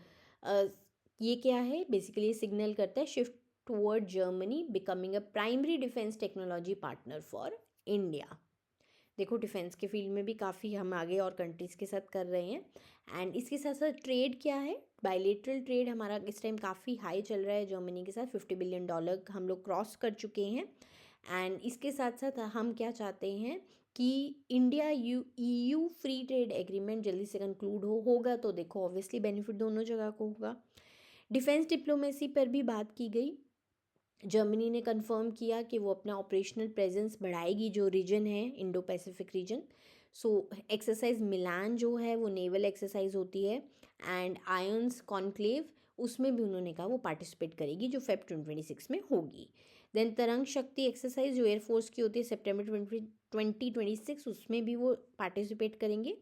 ये क्या है, बेसिकली सिग्नल करता है shift toward Germany becoming a primary defence technology partner for India. देखो डिफेंस के फील्ड में भी काफ़ी हम आगे और कंट्रीज़ के साथ कर रहे हैं। एंड इसके साथ साथ ट्रेड क्या है, बायलेटरल ट्रेड हमारा इस टाइम काफ़ी हाई चल रहा है जर्मनी के साथ, $50 बिलियन हम लोग क्रॉस कर चुके हैं। एंड इसके साथ साथ हम क्या चाहते हैं कि India EU free trade agreement जल्दी से कंक्लूड होगा तो देखो ऑब्वियसली बेनिफिट दोनों जगह को होगा। डिफेंस डिप्लोमेसी पर भी बात की गई। जर्मनी ने कंफर्म किया कि वो अपना ऑपरेशनल प्रेजेंस बढ़ाएगी जो रीजन है Indo Pacific region. So exercise Milan जो है वो नेवल एक्सरसाइज होती है। एंड आयंस कॉन्क्लेव उसमें भी उन्होंने कहा वो पार्टिसिपेट करेगी जो Feb 2026 में होगी। देन तरंग शक्ति एक्सरसाइज जो एयरफोर्स की होती है September 2026, उसमें भी वो पार्टिसिपेट करेंगे।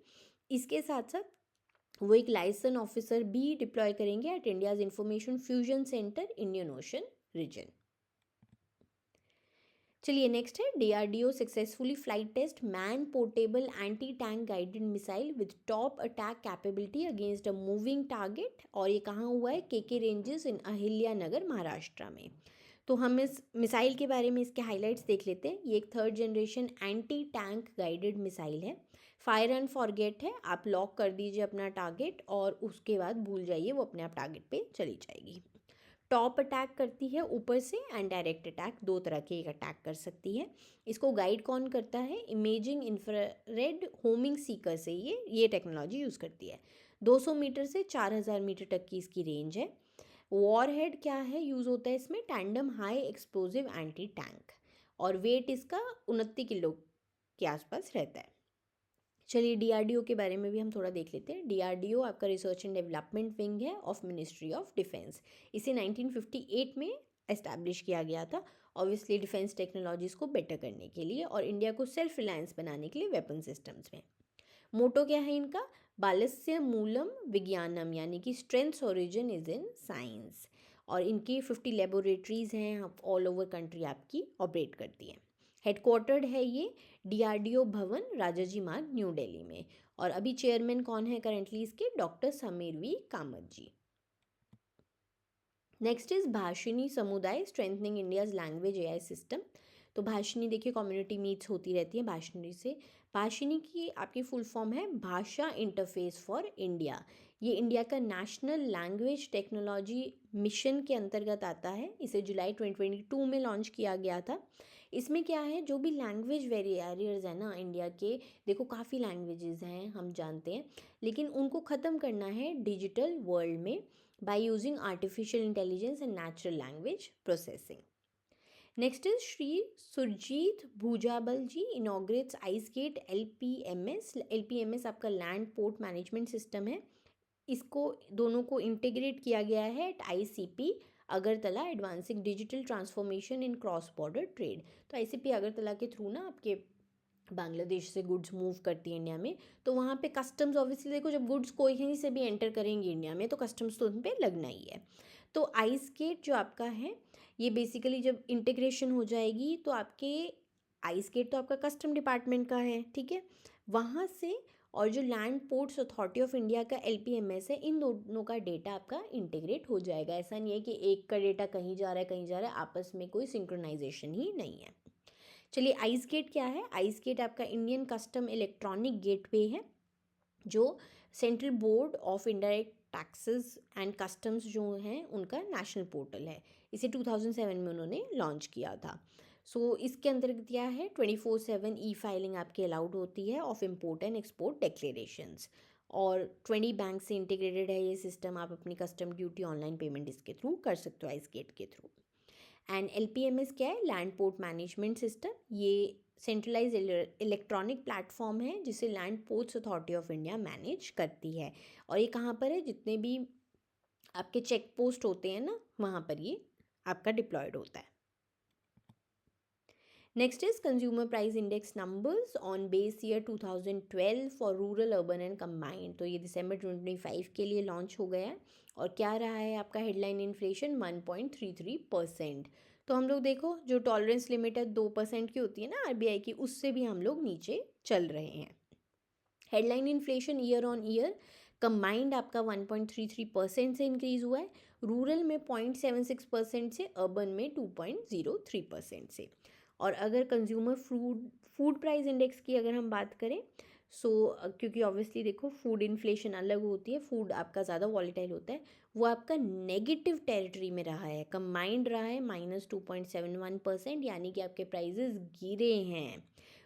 इसके साथ साथ वो एक लाइसन ऑफिसर भी डिप्लॉय करेंगे at India's information fusion centre Indian Ocean region. चलिए नेक्स्ट है, DRDO successfully flight test man portable anti tank guided missile with top attack capability against a moving target. और ये कहाँ हुआ है, KK ranges in Ahilyanagar Maharashtra में। तो हम इस मिसाइल के बारे में इसके हाइलाइट्स देख लेते हैं। ये एक 3rd generation anti tank guided missile है। फायर एंड फॉरगेट है, आप लॉक कर दीजिए अपना टारगेट और उसके बाद भूल जाइए, वो अपने आप टारगेट पे चली जाएगी। टॉप अटैक करती है ऊपर से एंड डायरेक्ट अटैक, दो तरह के एक अटैक कर सकती है। इसको गाइड कौन करता है, इमेजिंग इंफ्रारेड होमिंग सीकर से ये टेक्नोलॉजी यूज़ करती है। 200 मीटर से 4000 मीटर तक की इसकी रेंज है। वॉरहेड क्या है यूज़ होता है इसमें, tandem high explosive anti tank, और वेट इसका 29 किलो के आसपास रहता है। चलिए DRDO के बारे में भी हम थोड़ा देख लेते हैं। DRDO आपका रिसर्च एंड डेवलपमेंट विंग है ऑफ मिनिस्ट्री ऑफ डिफेंस। इसे 1958 में एस्टैब्लिश किया गया था, ऑब्वियसली डिफेंस टेक्नोलॉजीज़ को बेटर करने के लिए और इंडिया को सेल्फ रिलायंस बनाने के लिए वेपन सिस्टम्स में। मोटो क्या है इनका, बालस्य मूलम विज्ञानम, यानी कि strengths origin is in science. और इनकी 50 लेबोरेटरीज़ हैं ऑल ओवर कंट्री आपकी ऑपरेट करती हैं। हेडक्वार्टर्ड है ये DRDO भवन राजाजी मार्ग न्यू दिल्ली में। और अभी चेयरमैन कौन है करेंटली इसके, doctor Sameer V Kamat ji. Next is Bhashini Samudaya strengthening India's language AI system. तो भाषिनी देखिए कम्युनिटी मीट्स होती रहती है भाषिनी से। भाषिनी की आपकी फुल फॉर्म है भाषा इंटरफेस फॉर इंडिया। ये इंडिया का नेशनल लैंग्वेज टेक्नोलॉजी मिशन के अंतर्गत आता है। इसे जुलाई 2022 में लॉन्च किया गया था। इसमें क्या है, जो भी लैंग्वेज वेरियर्स है ना इंडिया के, देखो काफ़ी लैंग्वेजेस हैं हम जानते हैं, लेकिन उनको ख़त्म करना है डिजिटल वर्ल्ड में by using artificial intelligence and natural language processing. Next is Shri Surjit Bhujabal ji inaugurates ICEGATE LPMS आपका लैंड पोर्ट मैनेजमेंट सिस्टम है। इसको दोनों को इंटीग्रेट किया गया है at ICP Agartala advancing digital transformation in cross border trade. तो ICP अगरतला के थ्रू ना आपके बांग्लादेश से गुड्स मूव करती है इंडिया में, तो वहाँ पे कस्टम्स ऑब्वियसली देखो जब गुड्स कोई कहीं से भी एंटर करेंगे इंडिया में तो कस्टम्स तो उन पर लगना ही है। तो आइस गेट जो आपका है ये बेसिकली जब इंटीग्रेशन हो जाएगी तो आपके आइस गेट तो आपका कस्टम डिपार्टमेंट का है, ठीक है, वहाँ से, और जो land ports authority of India का LPMS है, इन दोनों का डेटा आपका इंटीग्रेट हो जाएगा। ऐसा नहीं है कि एक का डेटा कहीं जा रहा है कहीं जा रहा है, आपस में कोई सिंक्रोनाइजेशन ही नहीं है। चलिए, आइस गेट क्या है? आइस गेट आपका इंडियन कस्टम इलेक्ट्रॉनिक गेटवे है, जो central board of indirect taxes and customs जो हैं उनका नेशनल पोर्टल है। इसे 2007 में उन्होंने लॉन्च किया था। इसके अंतर्गत क्या है, 24/7 E फाइलिंग आपकी अलाउड होती है of import and export declarations, और 20 बैंक से इंटीग्रेटेड है ये सिस्टम। आप अपनी कस्टम ड्यूटी ऑनलाइन पेमेंट इसके थ्रू कर सकते हो, आइस गेट के थ्रू। एंड LPMS क्या है? Land port management system. ये सेंट्रलाइज इलेक्ट्रॉनिक प्लेटफॉर्म है जिसे land ports authority of India manage करती है। और ये कहाँ पर है? जितने भी आपके चेक पोस्ट होते हैं ना, वहाँ पर ये आपका डिप्लॉयड होता है। Next is consumer price index numbers on base year 2012 for rural, urban and combined. तो ये दिसंबर 2025 के लिए लॉन्च हो गया है। और क्या रहा है आपका हेडलाइन इन्फ्लेशन? 1.33%। तो हम लोग देखो, जो टॉलरेंस लिमिट है 2% की होती है ना RBI की, उससे भी हम लोग नीचे चल रहे हैं। Headline inflation year on year combined आपका 1.33% से इंक्रीज़ हुआ है, रूरल में 0.76% से, अर्बन में 2.03% से। और अगर कंज्यूमर फूड प्राइस इंडेक्स की अगर हम बात करें, क्योंकि ऑब्वियसली देखो फूड इन्फ्लेशन अलग होती है, फूड आपका ज़्यादा वॉलेटाइल होता है, वो आपका नेगेटिव टेरिटरी में रहा है, कंबाइंड रहा है -2.71%, यानी कि आपके प्राइजेस गिरे हैं।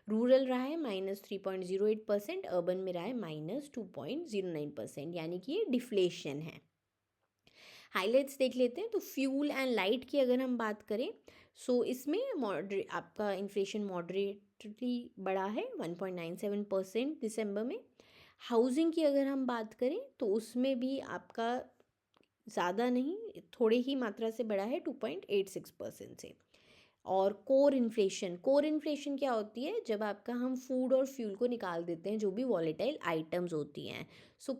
रूरल रहा है -3.08%, अर्बन में रहा है -2.09%, यानी कि ये डिफ्लेशन है। हाइलाइट्स देख लेते हैं। तो फ्यूल एंड लाइट की अगर हम बात करें, इसमें आपका इन्फ्लेशन मॉडरेटली बढ़ा है 1.97% दिसंबर में। हाउसिंग की अगर हम बात करें तो उसमें भी आपका ज़्यादा नहीं, थोड़े ही मात्रा से बढ़ा है 2.86% से। और कोर इन्फ्लेशन क्या होती है? जब आपका हम फूड और फ्यूल को निकाल देते हैं, जो भी वॉलेटाइल आइटम्स होती हैं।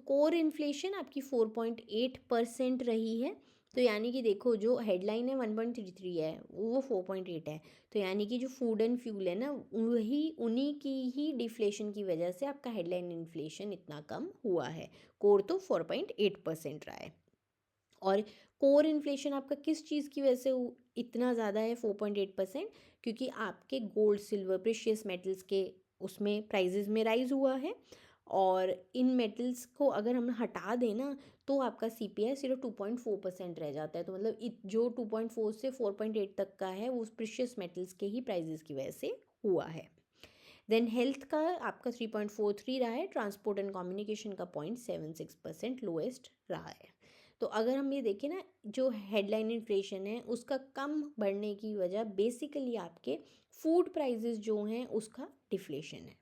कोर इन्फ्लेशन आपकी 4.8% रही है। तो यानी कि देखो, जो हेडलाइन है 1.33 है, वो 4.8 है। तो यानी कि जो फूड एंड फ्यूल है ना, उन्हीं की ही डिफ्लेशन की वजह से आपका हेडलाइन इन्फ्लेशन इतना कम हुआ है। कोर तो 4.8% रहा है। और कोर इन्फ्लेशन आपका किस चीज़ की वजह से इतना ज़्यादा है 4.8%? क्योंकि आपके गोल्ड, सिल्वर, प्रेशियस मेटल्स के उसमें प्राइजेस में राइज हुआ है। और इन मेटल्स को अगर हम हटा दें ना, तो आपका CPI सिर्फ 2.4% रह जाता है। तो मतलब जो 2.4 से 4.8 तक का है, वो प्रेशियस मेटल्स के ही प्राइजेस की वजह से हुआ है। देन हेल्थ का आपका 3.43 रहा है, ट्रांसपोर्ट एंड कम्युनिकेशन का 0.76% लोएस्ट रहा है। तो अगर हम ये देखें ना, जो हेडलाइन इन्फ्लेशन है उसका कम बढ़ने की वजह बेसिकली आपके फूड प्राइजेस जो हैं उसका डिफ्लेशन है।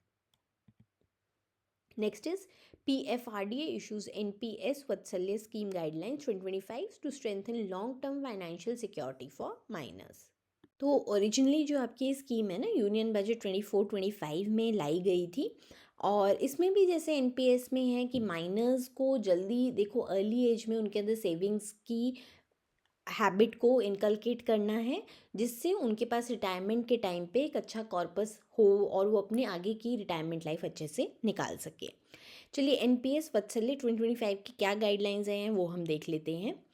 Next is PFRDA issues NPS Vatsalya scheme guidelines 2025 to strengthen long term financial security for minors. तो ओरिजिनली जो आपकी स्कीम है ना, यूनियन बजट 24-25 में लाई गई थी। और इसमें भी जैसे NPS में है कि माइनर्स को जल्दी देखो, अर्ली एज में उनके अंदर सेविंग्स की हैबिट को इनकलकेट करना है, जिससे उनके पास रिटायरमेंट के टाइम पे एक अच्छा कॉर्पस हो और वो अपने आगे की रिटायरमेंट लाइफ अच्छे से निकाल सके। चलिए, NPS वात्सल्य 2025 की क्या गाइडलाइंस हैं वो हम देख लेते हैं।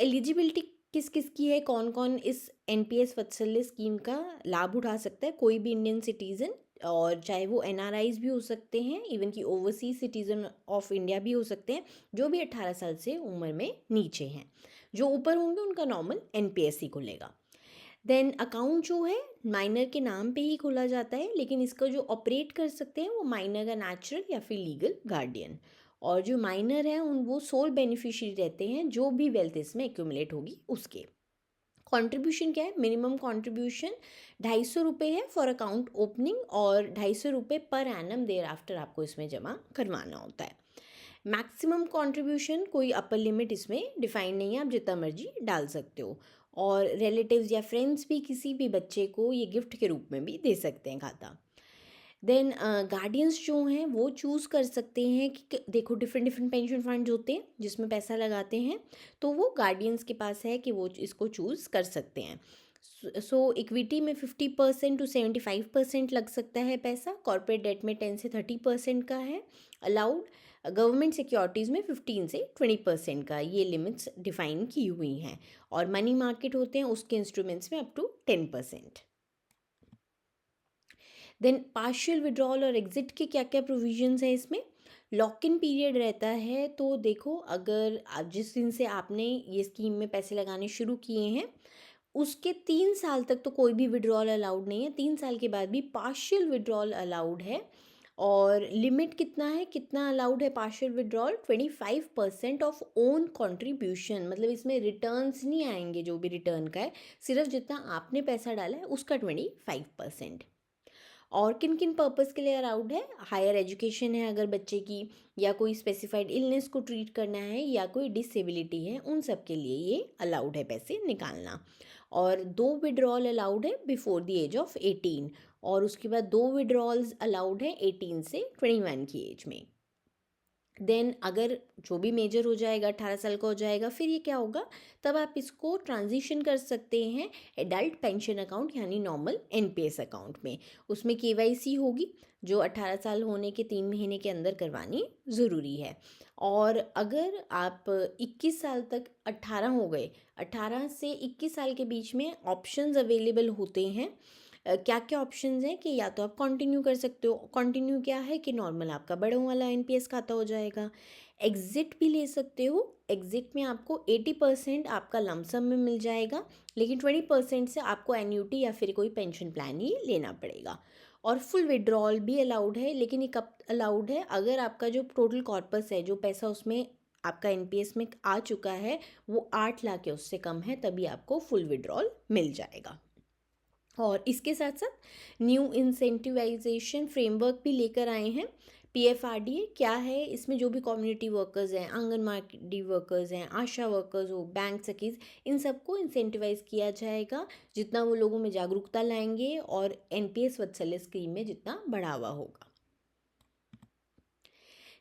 एलिजिबिलिटी किस किस की है, कौन कौन इस NPS वात्सल्य स्कीम का लाभ उठा सकता है? कोई भी इंडियन सिटीज़न, और चाहे वो NRIs भी हो सकते हैं, इवन कि ओवरसीज सिटीज़न ऑफ इंडिया भी हो सकते हैं, जो भी 18 साल से उम्र में नीचे हैं। जो ऊपर होंगे उनका नॉर्मल NPS ही खुलेगा। देन अकाउंट जो है माइनर के नाम पे ही खोला जाता है, लेकिन इसको जो ऑपरेट कर सकते हैं वो माइनर का नेचुरल या फिर लीगल गार्डियन। और जो माइनर है वो सोल बेनिफिशियरी रहते हैं, जो भी वेल्थ इसमें एक्यूमुलेट होगी उसके। कंट्रीब्यूशन क्या है? मिनिमम कंट्रीब्यूशन 250 रुपये है फॉर अकाउंट ओपनिंग, और 250 रुपये पर एनम देर आफ्टर आपको इसमें जमा करवाना होता है। मैक्सिमम कंट्रीब्यूशन कोई अपर लिमिट इसमें डिफाइन नहीं है, आप जितना मर्जी डाल सकते हो। और रिलेटिव्स या फ्रेंड्स भी किसी भी बच्चे को ये गिफ्ट के रूप में भी दे सकते हैं खाता। देन गार्डियंस जो हैं वो चूज़ कर सकते हैं कि देखो, डिफरेंट डिफरेंट पेंशन फंड होते हैं जिसमें पैसा लगाते हैं, तो वो गार्डियंस के पास है कि वो इसको चूज़ कर सकते हैं। सो इक्विटी में 50% टू 75% लग सकता है पैसा, कॉर्पोरेट डेट में 10 से 30% का है अलाउड, गवर्नमेंट सिक्योरिटीज़ में 15 से 20% का ये लिमिट्स डिफाइन की हुई हैं, और मनी मार्केट होते हैं उसके इंस्ट्रूमेंट्स में up to 10%। Then partial withdrawal और एग्जिट के क्या क्या प्रोविजंस हैं इसमें। लॉक इन पीरियड रहता है, तो देखो अगर जिस दिन से आपने ये स्कीम में पैसे लगाने शुरू किए हैं उसके 3 साल तक तो कोई भी विड्रॉल अलाउड नहीं है, 3 साल के बाद भी पार्शियल विड्रॉल अलाउड है। और लिमिट कितना है, कितना अलाउड है partial withdrawal, 25% of own contribution, मतलब इसमें रिटर्न्स नहीं आएंगे, जो भी रिटर्न का है सिर्फ जितना आपने पैसा डाला है उसका 25%। और किन किन पर्पस के लिए अलाउड है, हायर एजुकेशन है अगर बच्चे की, या कोई स्पेसिफाइड इलनेस को ट्रीट करना है, या कोई डिसेबिलिटी है, उन सब के लिए ये अलाउड है पैसे निकालना। और 2 विड्रॉल अलाउड है बिफोर द एज ऑफ 18, और उसके बाद 2 विड्रॉल्स अलाउड है 18 से 21 की एज में। देन अगर जो भी मेजर हो जाएगा, 18 साल का हो जाएगा, फिर ये क्या होगा, तब आप इसको ट्रांजिशन कर सकते हैं एडल्ट पेंशन अकाउंट यानी नॉर्मल एनपीएस अकाउंट में। उसमें केवाईसी होगी जो 18 साल होने के 3 महीने के अंदर करवानी ज़रूरी है। और अगर आप 21 साल तक 18 हो गए, 18 से 21 साल के बीच में ऑप्शंस अवेलेबल होते हैं। क्या क्या ऑप्शंस हैं कि या तो आप कंटिन्यू कर सकते हो, कंटिन्यू क्या है कि नॉर्मल आपका बड़ों वाला एनपीएस खाता हो जाएगा। एग्ज़िट भी ले सकते हो, एग्ज़िट में आपको 80% आपका लमसम में मिल जाएगा, लेकिन 20% से आपको एन्यूटी या फिर कोई पेंशन प्लान ही लेना पड़ेगा। और फुल विड्रॉल भी अलाउड है, लेकिन ये कब अलाउड है, अगर आपका जो टोटल कॉर्पस है, जो पैसा उसमें आपका एनपीएस में आ चुका है वो 8 लाख या उससे कम है, तभी आपको फुल विड्रॉल मिल जाएगा। और इसके साथ साथ न्यू इंसेंटिवाइजेशन फ्रेमवर्क भी लेकर आए हैं। पीएफआरडीए क्या है, इसमें जो भी कम्युनिटी वर्कर्स हैं, आंगनबाड़ी वर्कर्स हैं, आशा वर्कर्स हो, बैंक सखीज, इन सबको इंसेंटिवाइज किया जाएगा जितना वो लोगों में जागरूकता लाएंगे, और एनपीएस वत्सल्य स्कीम में जितना बढ़ावा होगा।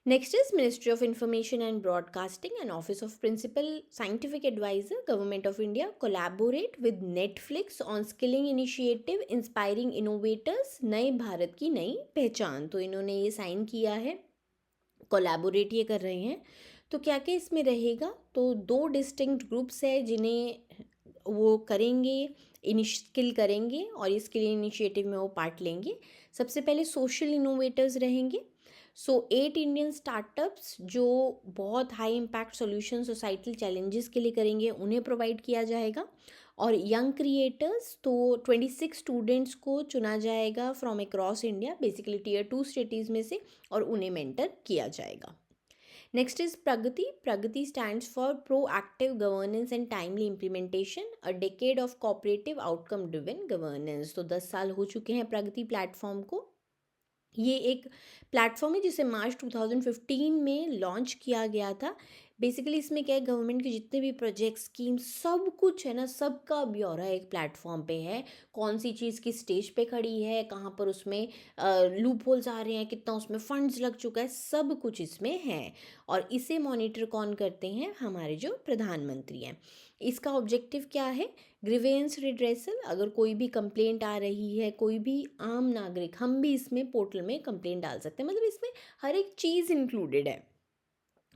Next is Ministry of Information and Broadcasting and Office of Principal Scientific Advisor, Government of India collaborate with Netflix on Skilling Initiative Inspiring Innovators, नए भारत की नई पहचान। तो इन्होंने ये साइन किया है, कोलैबोरेट ये कर रहे हैं। तो क्या क्या इसमें रहेगा, तो 2 डिस्टिंक्ट ग्रुप्स है जिन्हें वो करेंगे, स्किल करेंगे, और ये स्किल इनिशिएटिव में वो पार्ट लेंगे। सबसे पहले सोशल इनोवेटर्स रहेंगे। 8 इंडियन स्टार्टअप्स जो बहुत high impact solution societal challenges के लिए करेंगे, उन्हें प्रोवाइड किया जाएगा। और यंग क्रिएटर्स, तो 26 स्टूडेंट्स को चुना जाएगा from across India, basically tier 2 cities में से, और उन्हें मेंटर किया जाएगा। Next is PRAGATI. PRAGATI stands for proactive governance and timely implementation, a decade of cooperative outcome driven governance. तो 10 साल हो चुके हैं प्रगति प्लेटफॉर्म को। ये एक प्लेटफॉर्म है जिसे मार्च 2015 में लॉन्च किया गया था। बेसिकली इसमें क्या है, गवर्नमेंट के जितने भी प्रोजेक्ट, स्कीम, सब कुछ है ना, सबका ब्यौरा एक प्लेटफॉर्म पे है। कौन सी चीज़ किस स्टेज पे खड़ी है, कहाँ पर उसमें लूप होल्स आ रहे हैं, कितना उसमें फंड्स लग चुका है, सब कुछ इसमें है। और इसे मॉनिटर कौन करते हैं, हमारे जो प्रधानमंत्री हैं। इसका ऑब्जेक्टिव क्या है, ग्रीवेंस रिड्रेसल। अगर कोई भी कंप्लेंट आ रही है, कोई भी आम नागरिक, हम भी इसमें पोर्टल में कंप्लेंट डाल सकते हैं, मतलब इसमें हर एक चीज़ इंक्लूडेड है।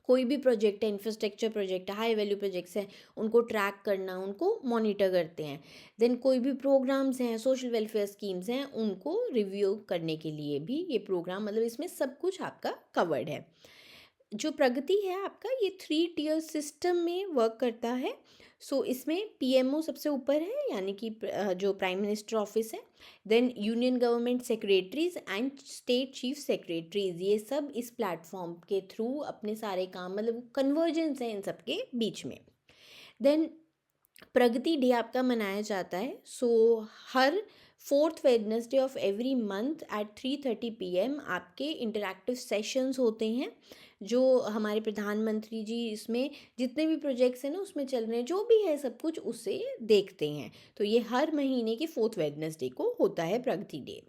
कोई भी प्रोजेक्ट है, इंफ्रास्ट्रक्चर प्रोजेक्ट है, हाई वैल्यू प्रोजेक्ट्स हैं, उनको ट्रैक करना, उनको मॉनिटर करते हैं। देन कोई भी प्रोग्राम्स हैं, सोशल वेलफेयर स्कीम्स हैं, उनको रिव्यू करने के लिए भी ये प्रोग्राम, मतलब इसमें सब कुछ आपका कवर्ड है। जो प्रगति है आपका, ये 3 टियर सिस्टम में वर्क करता है। इसमें पीएमओ सबसे ऊपर है, यानी कि जो प्राइम मिनिस्टर ऑफिस है। Then union government secretaries and state chief secretaries, ये सब इस प्लेटफॉर्म के थ्रू अपने सारे काम, मतलब कन्वर्जेंस है इन सब के बीच में। देन प्रगति डे आपका मनाया जाता है। हर 4th Wednesday of every month at 3:30 PM आपके इंटरैक्टिव सेशंस होते हैं, जो हमारे प्रधानमंत्री जी इसमें जितने भी प्रोजेक्ट्स हैं ना उसमें चल रहे हैं, जो भी है सब कुछ उसे देखते हैं। तो ये हर महीने के 4th वेडनेसडे को होता है Pragati day.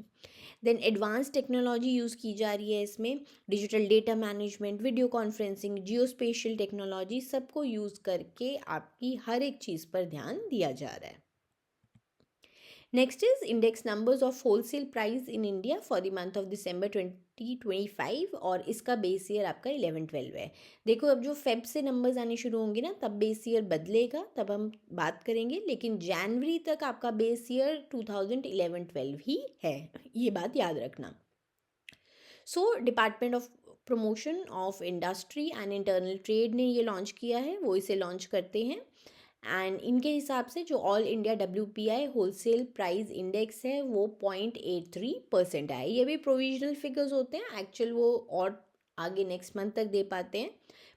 Then advance technology use की जा रही है इसमें, digital data management, video conferencing, geo spatial technology, सबको यूज़ करके आपकी हर एक चीज़ पर ध्यान दिया जा रहा है। Next is index numbers of wholesale price in India for the month of December 2025 और इसका बेस ईयर आपका 11-12 है। देखो अब जो फेब से नंबर्स आने शुरू होंगे ना तब बेस ईयर बदलेगा, तब हम बात करेंगे, लेकिन जनवरी तक आपका बेस ईयर 2011-12 ही है, ये बात याद रखना। So department of promotion of industry and internal trade ने ये लॉन्च किया है, वो इसे लॉन्च करते हैं। एंड इनके हिसाब से जो all India WPI wholesale price index है वो 0.83% है। ये भी प्रोविजनल फिगर्स होते हैं, एक्चुअल वो और आगे नेक्स्ट मंथ तक दे पाते हैं,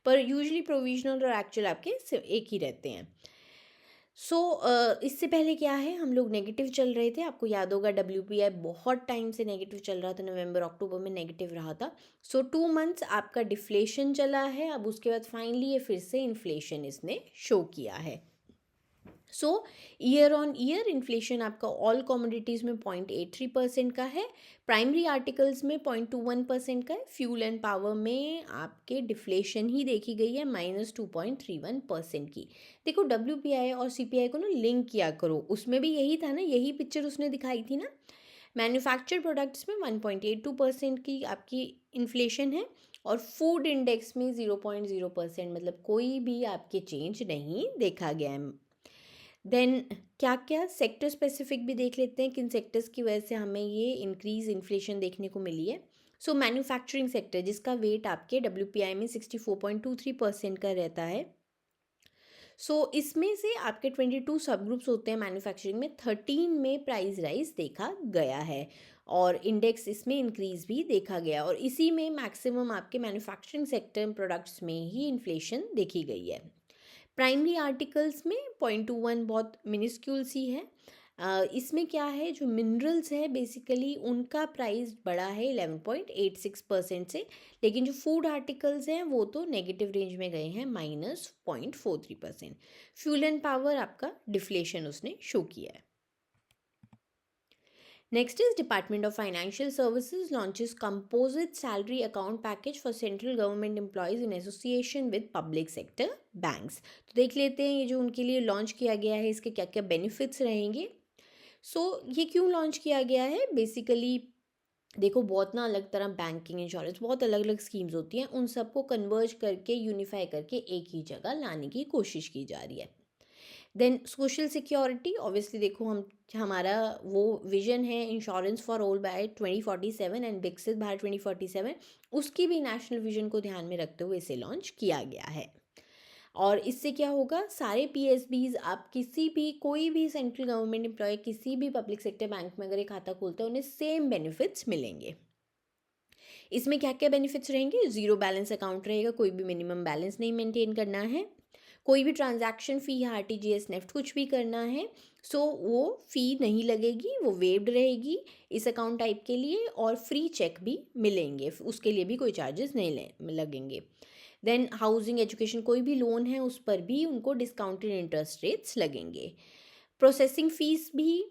पर यूजुअली प्रोविजनल और एक्चुअल आपके सिर्फ एक ही रहते हैं। सो इससे पहले क्या है, हम लोग नेगेटिव चल रहे थे, आपको याद होगा WPI बहुत टाइम से नेगेटिव चल रहा था, नवंबर अक्टूबर में नेगेटिव रहा था। सो 2 मंथ्स आपका डिफ्लेशन चला है, अब उसके बाद फाइनली ये फिर से इन्फ्लेशन इसने शो किया है। सो ईयर ऑन ईयर इन्फ्लेशन आपका ऑल कमोडिटीज़ में 0.83% का है, प्राइमरी आर्टिकल्स में 0.21% का है, फ्यूल एंड पावर में आपके डिफ्लेशन ही देखी गई है -2.31% की। देखो WPI और CPI को ना लिंक किया करो, उसमें भी यही था ना, यही पिक्चर उसने दिखाई थी ना। मैन्युफैक्चर्ड प्रोडक्ट्स में 1.82% की आपकी इन्फ्लेशन है और फूड इंडेक्स में 0.0%, मतलब कोई भी आपके चेंज नहीं देखा गया है। देन क्या क्या सेक्टर स्पेसिफिक भी देख लेते हैं, किन सेक्टर्स की वजह से हमें ये इंक्रीज इन्फ्लेशन देखने को मिली है। सो मैन्युफैक्चरिंग सेक्टर जिसका वेट आपके WPI में 64.23% का रहता है। सो इसमें से आपके 22 सब ग्रुप्स होते हैं मैन्युफैक्चरिंग में, 13 में प्राइस राइज देखा गया है और इंडेक्स इसमें इंक्रीज भी देखा गया, और इसी में मैक्सिमम आपके मैन्युफैक्चरिंग सेक्टर प्रोडक्ट्स में ही इन्फ्लेशन देखी गई है। प्राइमरी आर्टिकल्स में 0.21 बहुत मिनिस्क्यूल सी है। इसमें क्या है, जो मिनरल्स है बेसिकली उनका प्राइस बढ़ा है 11.86% से, लेकिन जो फूड आर्टिकल्स हैं वो तो नेगेटिव रेंज में गए हैं -0.43%। फ्यूल एंड पावर आपका डिफ्लेशन उसने शो किया है। Next is Department of Financial Services launches composite salary account package for central government employees in association with public sector banks। तो देख लेते हैं ये जो उनके लिए लॉन्च किया गया है इसके क्या क्या बेनिफिट्स रहेंगे। ये क्यों लॉन्च किया गया है, बेसिकली देखो बहुत ना अलग तरह बैंकिंग इंश्योरेंस बहुत अलग अलग स्कीम्स होती हैं, उन सबको कन्वर्ज करके यूनिफाई करके एक ही जगह लाने की कोशिश की जा रही है। देन सोशल सिक्योरिटी, ऑब्वियसली देखो हमारा वो विजन है insurance for all by 2047 and Viksit Bharat 2047, उसकी भी नेशनल विजन को ध्यान में रखते हुए इसे लॉन्च किया गया है। और इससे क्या होगा, सारे PSBs आप किसी भी कोई भी सेंट्रल गवर्नमेंट एम्प्लॉय किसी भी पब्लिक सेक्टर बैंक में अगर एक खाता खोलते हैं उन्हें सेम बेनिफिट्स मिलेंगे। इसमें क्या क्या बेनिफिट्स रहेंगे, ज़ीरो बैलेंस अकाउंट रहेगा, कोई भी मिनिमम बैलेंस नहीं मेंटेन करना है, कोई भी ट्रांजैक्शन फ़ी या RTGS नेफ्ट कुछ भी करना है वो फ़ी नहीं लगेगी, वो वेव्ड रहेगी इस अकाउंट टाइप के लिए, और फ्री चेक भी मिलेंगे, उसके लिए भी कोई चार्जेस नहीं लगेंगे। देन हाउसिंग एजुकेशन कोई भी लोन है उस पर भी उनको डिस्काउंटेड इंटरेस्ट रेट्स लगेंगे। प्रोसेसिंग फ़ीस भी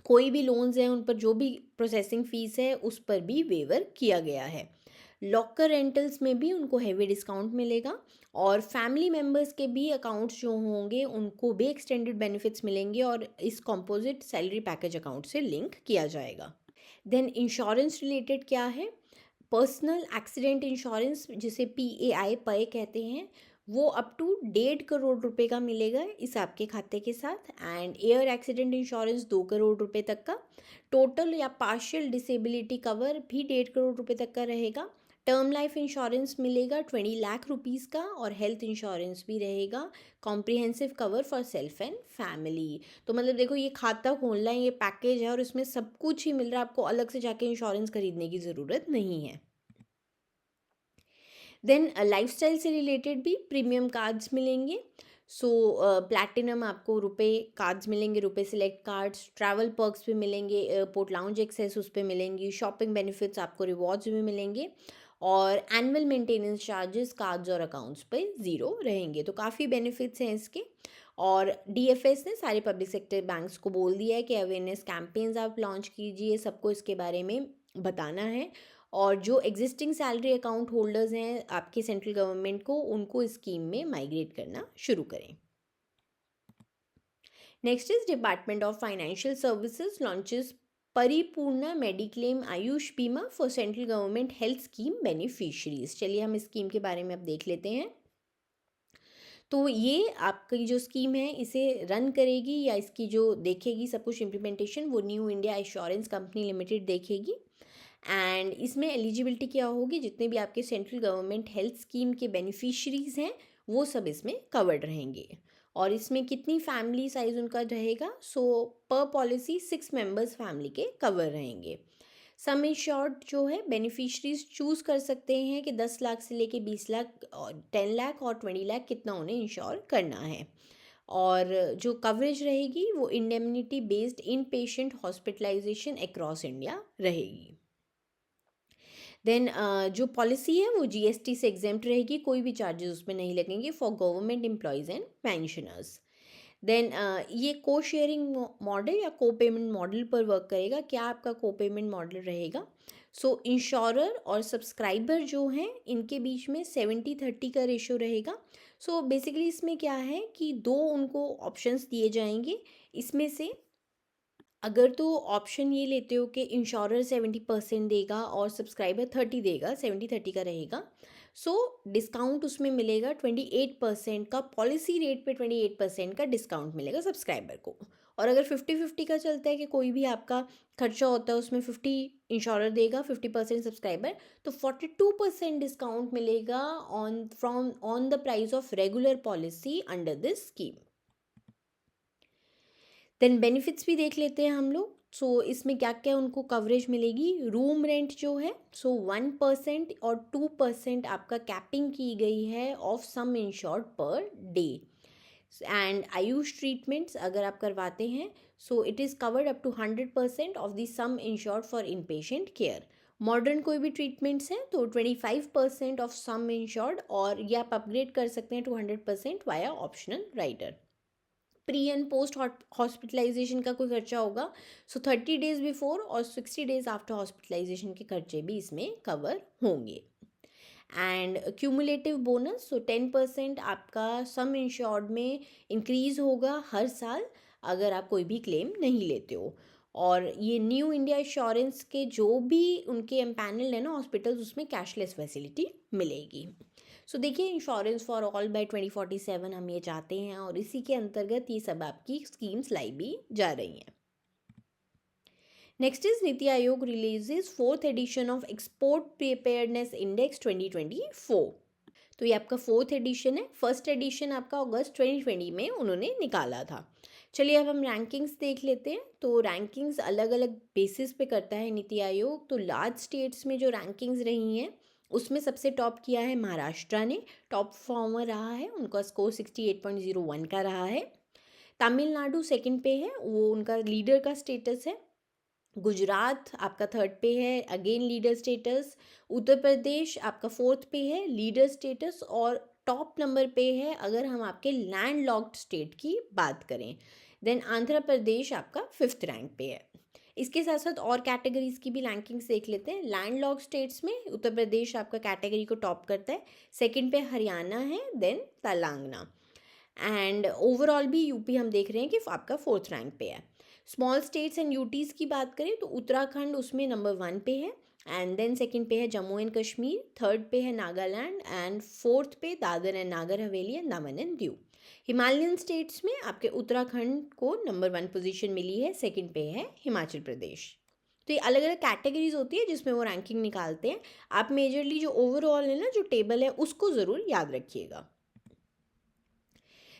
कोई भी लोन्स हैं उन पर जो भी प्रोसेसिंग फ़ीस है उस पर भी वेवर किया गया है। लॉकर रेंटल्स में भी उनको हैवी डिस्काउंट मिलेगा, और फैमिली मेम्बर्स के भी अकाउंट्स जो होंगे उनको भी एक्सटेंडेड बेनिफिट्स मिलेंगे और इस कॉम्पोजिट सैलरी पैकेज अकाउंट से लिंक किया जाएगा। देन इंश्योरेंस रिलेटेड क्या है, पर्सनल एक्सीडेंट इंश्योरेंस जिसे PAI पे कहते हैं, वो अप टू 1.5 करोड़ रुपए का मिलेगा इस आपके खाते के साथ, and air accident insurance 2 crore रुपए तक का, टोटल या पार्शियल डिसेबिलिटी कवर भी 1.5 करोड़ रुपए तक का रहेगा। टर्म लाइफ इंश्योरेंस मिलेगा 20 लाख रुपीज़ का, और हेल्थ इंश्योरेंस भी रहेगा comprehensive cover for self and family. तो मतलब देखो ये खाता खोलना है, ये पैकेज है और इसमें सब कुछ ही मिल रहा है, आपको अलग से जाके इंश्योरेंस खरीदने की ज़रूरत नहीं है। देन लाइफस्टाइल से रिलेटेड भी प्रीमियम कार्ड्स मिलेंगे। प्लैटिनम आपको रुपए कार्ड्स मिलेंगे, रुपए सिलेक्ट कार्ड्स, ट्रैवल पर्क्स भी मिलेंगे, एयरपोर्ट लाउंज एक्सेस उस पर मिलेंगी, शॉपिंग बेनिफिट्स आपको रिवॉर्ड्स भी मिलेंगे, और एनुअल मेंटेनेंस चार्जेस कार्ड्स और अकाउंट्स पे ज़ीरो रहेंगे। तो काफ़ी बेनिफिट्स हैं इसके। और DFS ने सारे पब्लिक सेक्टर बैंक्स को बोल दिया है कि अवेयरनेस कैंपेन्स आप लॉन्च कीजिए, सबको इसके बारे में बताना है, और जो एग्जिस्टिंग सैलरी अकाउंट होल्डर्स हैं आपके सेंट्रल गवर्नमेंट को, उनको इस स्कीम में माइग्रेट करना शुरू करें। Next is department of financial services launches Paripurna mediclaim Ayush Bima for central government health scheme beneficiaries. चलिए हम इस स्कीम के बारे में अब देख लेते हैं। तो ये आपकी जो स्कीम है इसे रन करेगी या इसकी जो देखेगी सब कुछ इम्प्लीमेंटेशन, वो new India assurance company limited देखेगी। एंड इसमें एलिजिबिलिटी क्या होगी, जितने भी आपके सेंट्रल गवर्नमेंट हेल्थ स्कीम के बेनिफिशरीज हैं वो सब इसमें कवर्ड रहेंगे। और इसमें कितनी फैमिली साइज उनका रहेगा, सो पर पॉलिसी 6 मेंबर्स फैमिली के कवर रहेंगे। सम इंश्योर्ड जो है बेनिफिशरीज चूज़ कर सकते हैं कि 10 लाख से लेके 20 लाख, 10 लाख और 20 लाख कितना उन्हें इंश्योर करना है। और जो कवरेज रहेगी वो indemnity based in patient hospitalisation across India रहेगी। देन जो पॉलिसी है वो जीएसटी से एग्जेम्प्ट रहेगी, कोई भी चार्जेस उसमें नहीं लगेंगे for government employees and pensioners. Then ये को शेयरिंग मॉडल या को पेमेंट मॉडल पर वर्क करेगा। क्या आपका को पेमेंट मॉडल रहेगा, सो इंश्योरर और सब्सक्राइबर जो हैं इनके बीच में 70-30 का रेशो रहेगा। सो बेसिकली इसमें क्या है कि दो उनको ऑप्शंस दिए जाएंगे, इसमें से अगर तो ऑप्शन ये लेते हो कि इंश्योरर 70% देगा और सब्सक्राइबर 30 देगा, 70-30 का रहेगा, सो डिस्काउंट उसमें मिलेगा 28% का, पॉलिसी रेट पे 28% का डिस्काउंट मिलेगा सब्सक्राइबर को। और अगर 50-50 का चलता है कि कोई भी आपका खर्चा होता है उसमें 50 इंश्योरर देगा, 50% सब्सक्राइबर, तो 42% डिस्काउंट मिलेगा on the price of regular policy under this scheme. Then benefits भी देख लेते हैं हम लोग। सो इसमें क्या क्या उनको कवरेज मिलेगी। रूम रेंट जो है सो 1% और 2% आपका कैपिंग की गई है of sum insured per day. And AYUSH treatments अगर आप करवाते हैं so it is covered up to 100% of the sum insured for in patient care. Modern कोई भी ट्रीटमेंट्स हैं तो 25% ऑफ सम इंश्योर्ड, और ये आप अपग्रेड कर सकते हैं to 100% via optional rider. Pre and post hospitalisation का कोई खर्चा होगा सो 30 डेज बिफोर और 60 डेज आफ्टर हॉस्पिटलाइजेशन के खर्चे भी इसमें कवर होंगे। एंड क्यूमुलेटिव बोनस सो 10% आपका सम इंश्योर्ड में इंक्रीज होगा हर साल अगर आप कोई भी क्लेम नहीं लेते हो। और ये न्यू इंडिया इंश्योरेंस के जो भी उनके एम्पैनल है ना हॉस्पिटल्स, उसमें कैशलेस फैसिलिटी मिलेगी। सो देखिए इंश्योरेंस फॉर ऑल बाय 2047 हम ये चाहते हैं और इसी के अंतर्गत ये सब आपकी स्कीम्स लाई भी जा रही हैं। Next is NITI Aayog releases 4th edition of export preparedness index 2024। तो ये आपका 4th एडिशन है। फर्स्ट एडिशन आपका अगस्त 2020 में उन्होंने निकाला था। चलिए अब हम रैंकिंग्स देख लेते हैं। तो रैंकिंग्स अलग अलग बेसिस पे करता है नीति आयोग। तो लार्ज स्टेट्स में जो रैंकिंग्स रही हैं उसमें सबसे टॉप किया है महाराष्ट्र ने, टॉप परफॉर्मर रहा है, उनका स्कोर 68.01 का रहा है। तमिलनाडु सेकंड पे है, वो उनका लीडर का स्टेटस है। गुजरात आपका थर्ड पे है, again leader status. Uttar Pradesh आपका फोर्थ पे है, लीडर स्टेटस। और टॉप नंबर पे है अगर हम आपके लैंड लॉक्ड स्टेट की बात करें, देन आंध्र प्रदेश आपका 5th रैंक पे है। इसके साथ साथ और कैटेगरीज की भी रैंकिंग्स देख लेते हैं। लैंड लॉक स्टेट्स में उत्तर प्रदेश आपका कैटेगरी को टॉप करता है, सेकंड पे हरियाणा है, देन तेलंगाना। एंड ओवरऑल भी यूपी हम देख रहे हैं कि आपका 4th रैंक पे है। स्मॉल स्टेट्स एंड यूटीज़ की बात करें तो उत्तराखंड उसमें नंबर 1 पे है, एंड देन सेकंड पे है जम्मू एंड कश्मीर, थर्ड पे है नागालैंड, एंड फोर्थ पे Dadar and Nagar Haveli and Daman and Diu. Himalayan states में आपके उत्तराखंड को नंबर 1 पोजीशन मिली है, सेकंड पे है हिमाचल प्रदेश। तो ये अलग अलग कैटेगरीज होती है जिसमें वो रैंकिंग निकालते हैं। आप मेजरली जो ओवरऑल है ना जो टेबल है उसको ज़रूर याद रखिएगा।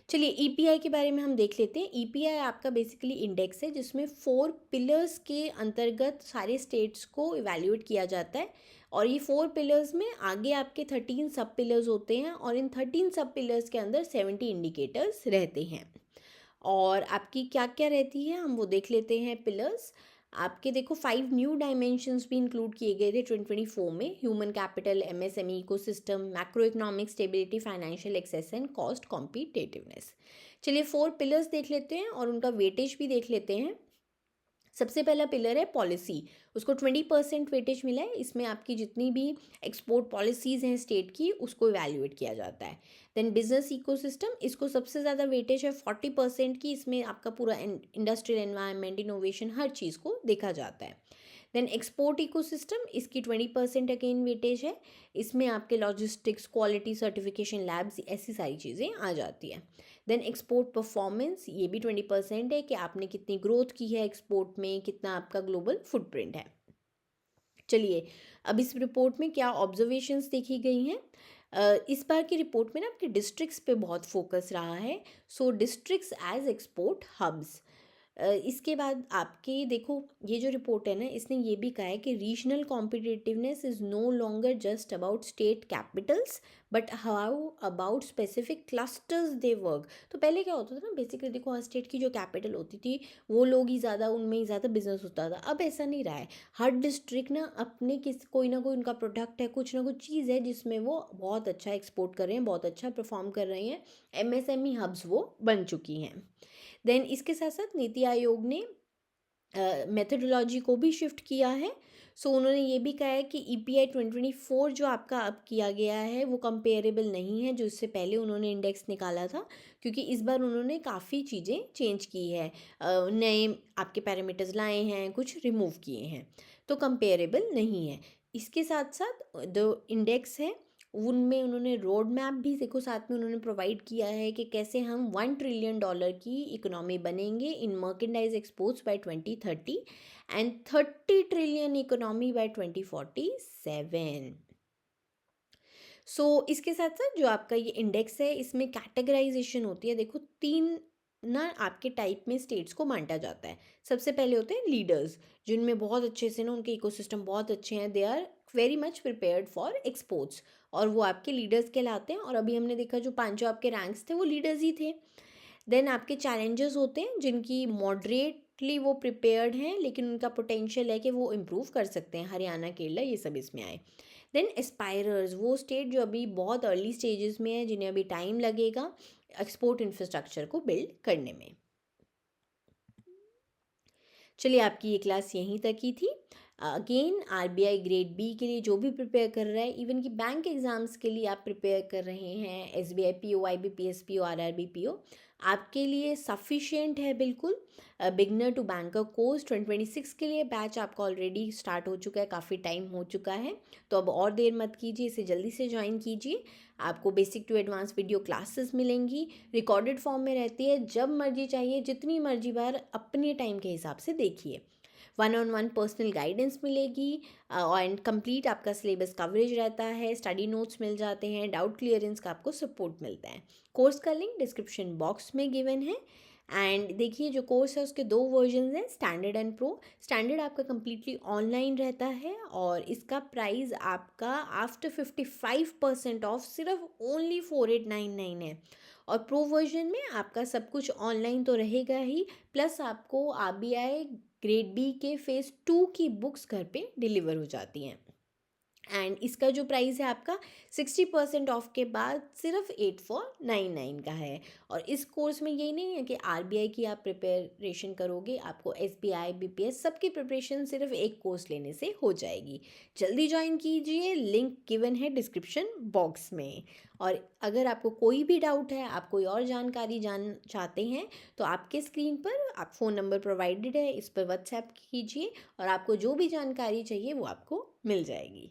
चलिए ईपीआई के बारे में हम देख लेते हैं। ईपीआई आपका बेसिकली इंडेक्स है जिसमें 4 पिलर्स के अंतर्गत सारे स्टेट्स को इवैल्यूएट किया जाता है। और ये 4 पिलर्स में आगे आपके 13 सब पिलर्स होते हैं और इन 13 सब पिलर्स के अंदर 70 इंडिकेटर्स रहते हैं। और आपकी क्या क्या रहती है हम वो देख लेते हैं पिलर्स। आपके देखो 5 न्यू डायमेंशंस भी इंक्लूड किए गए थे 2024 में। Human capital, MSME ecosystem, macro economic stability, financial access and cost competitiveness. चलिए 4 पिलर्स देख लेते हैं और उनका वेटेज भी देख लेते हैं। सबसे पहला पिलर है पॉलिसी, उसको 20% वेटेज मिला है। इसमें आपकी जितनी भी एक्सपोर्ट पॉलिसीज़ हैं स्टेट की, उसको इवैल्यूएट किया जाता है। देन बिजनेस इकोसिस्टम, इसको सबसे ज़्यादा वेटेज है 40% की। इसमें आपका पूरा इंडस्ट्रियल एनवायरनमेंट, इनोवेशन, हर चीज़ को देखा जाता है। देन एक्सपोर्ट इकोसिस्टम, इसकी 20% अगेन वेटेज है। इसमें आपके लॉजिस्टिक्स, क्वालिटी सर्टिफिकेशन लैब्स, ऐसी सारी चीज़ें आ जाती हैं। देन एक्सपोर्ट परफॉर्मेंस, ये भी 20% है कि आपने कितनी ग्रोथ की है एक्सपोर्ट में, कितना आपका ग्लोबल फुटप्रिंट है। चलिए, अब इस रिपोर्ट में क्या ऑब्जर्वेशंस देखी गई हैं। इस बार की रिपोर्ट में ना आपके डिस्ट्रिक्ट्स पे बहुत फोकस रहा है। सो डिस्ट्रिक्ट्स एज एक्सपोर्ट हब्स। इसके बाद आपके देखो, ये जो रिपोर्ट है ना, इसने ये भी कहा है कि regional competitiveness is no longer just about state capitals but how about specific clusters they work. तो पहले क्या होता था ना, बेसिकली देखो, हर स्टेट की जो कैपिटल होती थी वो लोग ही ज़्यादा, उनमें ही ज़्यादा बिजनेस होता था। अब ऐसा नहीं रहा है। हर डिस्ट्रिक्ट ना अपने कोई ना कोई उनका प्रोडक्ट है, कुछ ना कुछ चीज़ है जिसमें वो बहुत अच्छा एक्सपोर्ट कर रहे हैं, बहुत अच्छा परफॉर्म कर रहे हैं। एमएसएमई हब्स वो बन चुकी हैं। देन इसके साथ साथ नीति आयोग ने मेथडोलॉजी को भी शिफ्ट किया है। सो उन्होंने ये भी कहा है कि EPI 2024 जो आपका अब किया गया है वो कंपेरेबल नहीं है जो इससे पहले उन्होंने इंडेक्स निकाला था, क्योंकि इस बार उन्होंने काफ़ी चीज़ें चेंज की है। नए आपके पैरामीटर्स लाए हैं, कुछ रिमूव किए हैं, तो कंपेरेबल नहीं है। इसके साथ साथ जो इंडेक्स है उनमें उन्होंने रोड मैप भी देखो साथ में उन्होंने प्रोवाइड किया है कि कैसे हम $1 ट्रिलियन की इकोनॉमी बनेंगे in merchandise exports by 2030 and 30 trillion economy by 2047। सो इसके साथ साथ जो आपका ये इंडेक्स है, इसमें कैटेगराइजेशन होती है। देखो, तीन ना आपके टाइप में स्टेट्स को बांटा जाता है। सबसे पहले होते हैं लीडर्स, जिनमें बहुत अच्छे से ना उनके इकोसिस्टम बहुत अच्छे हैं, they are very much prepared for exports, और वो आपके लीडर्स कहलाते हैं। और अभी हमने देखा जो पांचों आपके रैंक्स थे वो लीडर्स ही थे। देन आपके चैलेंजर्स होते हैं जिनकी मॉडरेटली वो प्रिपेयर्ड हैं, लेकिन उनका पोटेंशियल है कि वो इम्प्रूव कर सकते हैं। हरियाणा, केरला, ये सब इसमें आए। देन एस्पायरर्स, वो स्टेट जो अभी बहुत अर्ली स्टेजेस में है, जिन्हें अभी टाइम लगेगा एक्सपोर्ट इंफ्रास्ट्रक्चर को बिल्ड करने में। चलिए, आपकी ये क्लास यहीं तक ही थी। अगेन RBI ग्रेड बी के लिए जो भी प्रिपेयर कर रहा है, इवन कि बैंक एग्ज़ाम्स के लिए आप प्रिपेयर कर रहे हैं, SBI PO, IBPS PO, RRB PO, आपके लिए सफिशिएंट है बिल्कुल। बिगनर टू बैंकर कोर्स 2026 के लिए बैच आपका ऑलरेडी स्टार्ट हो चुका है, काफ़ी टाइम हो चुका है। तो अब और देर मत कीजिए, इसे जल्दी से ज्वाइन कीजिए। आपको basic to advance video classes मिलेंगी, रिकॉर्डेड फॉर्म में रहती है, जब मर्जी चाहिए जितनी मर्जी बार अपने टाइम के हिसाब से देखिए। 1-on-1 पर्सनल गाइडेंस मिलेगी, एंड कंप्लीट आपका सिलेबस कवरेज रहता है, स्टडी नोट्स मिल जाते हैं, डाउट क्लियरेंस का आपको सपोर्ट मिलता है। कोर्स का लिंक डिस्क्रिप्शन बॉक्स में गिवन है। एंड देखिए, जो कोर्स है उसके 2 वर्जन हैं, स्टैंडर्ड एंड प्रो। स्टैंडर्ड आपका कम्प्लीटली ऑनलाइन रहता है और इसका प्राइस आपका आफ्टर 55% ऑफ सिर्फ ओनली 4899 है। और प्रो वर्जन में आपका सब कुछ ऑनलाइन तो रहेगा ही, प्लस आपको RBI ग्रेड बी के फेज़ 2 की बुक्स घर पे डिलीवर हो जाती हैं। एंड इसका जो प्राइस है आपका 60% ऑफ के बाद सिर्फ 8499 का है। और इस कोर्स में यही नहीं है कि RBI की आप प्रिपरेशन करोगे, आपको SBI, BPS सबकी प्रिपरेशन सिर्फ एक कोर्स लेने से हो जाएगी। जल्दी ज्वाइन कीजिए, लिंक गिवन है डिस्क्रिप्शन बॉक्स में। और अगर आपको कोई भी डाउट है, आप कोई और जानकारी चाहते हैं, तो आपके स्क्रीन पर आप फ़ोन नंबर प्रोवाइडेड है, इस पर व्हाट्सएप कीजिए और आपको जो भी जानकारी चाहिए वो आपको मिल जाएगी।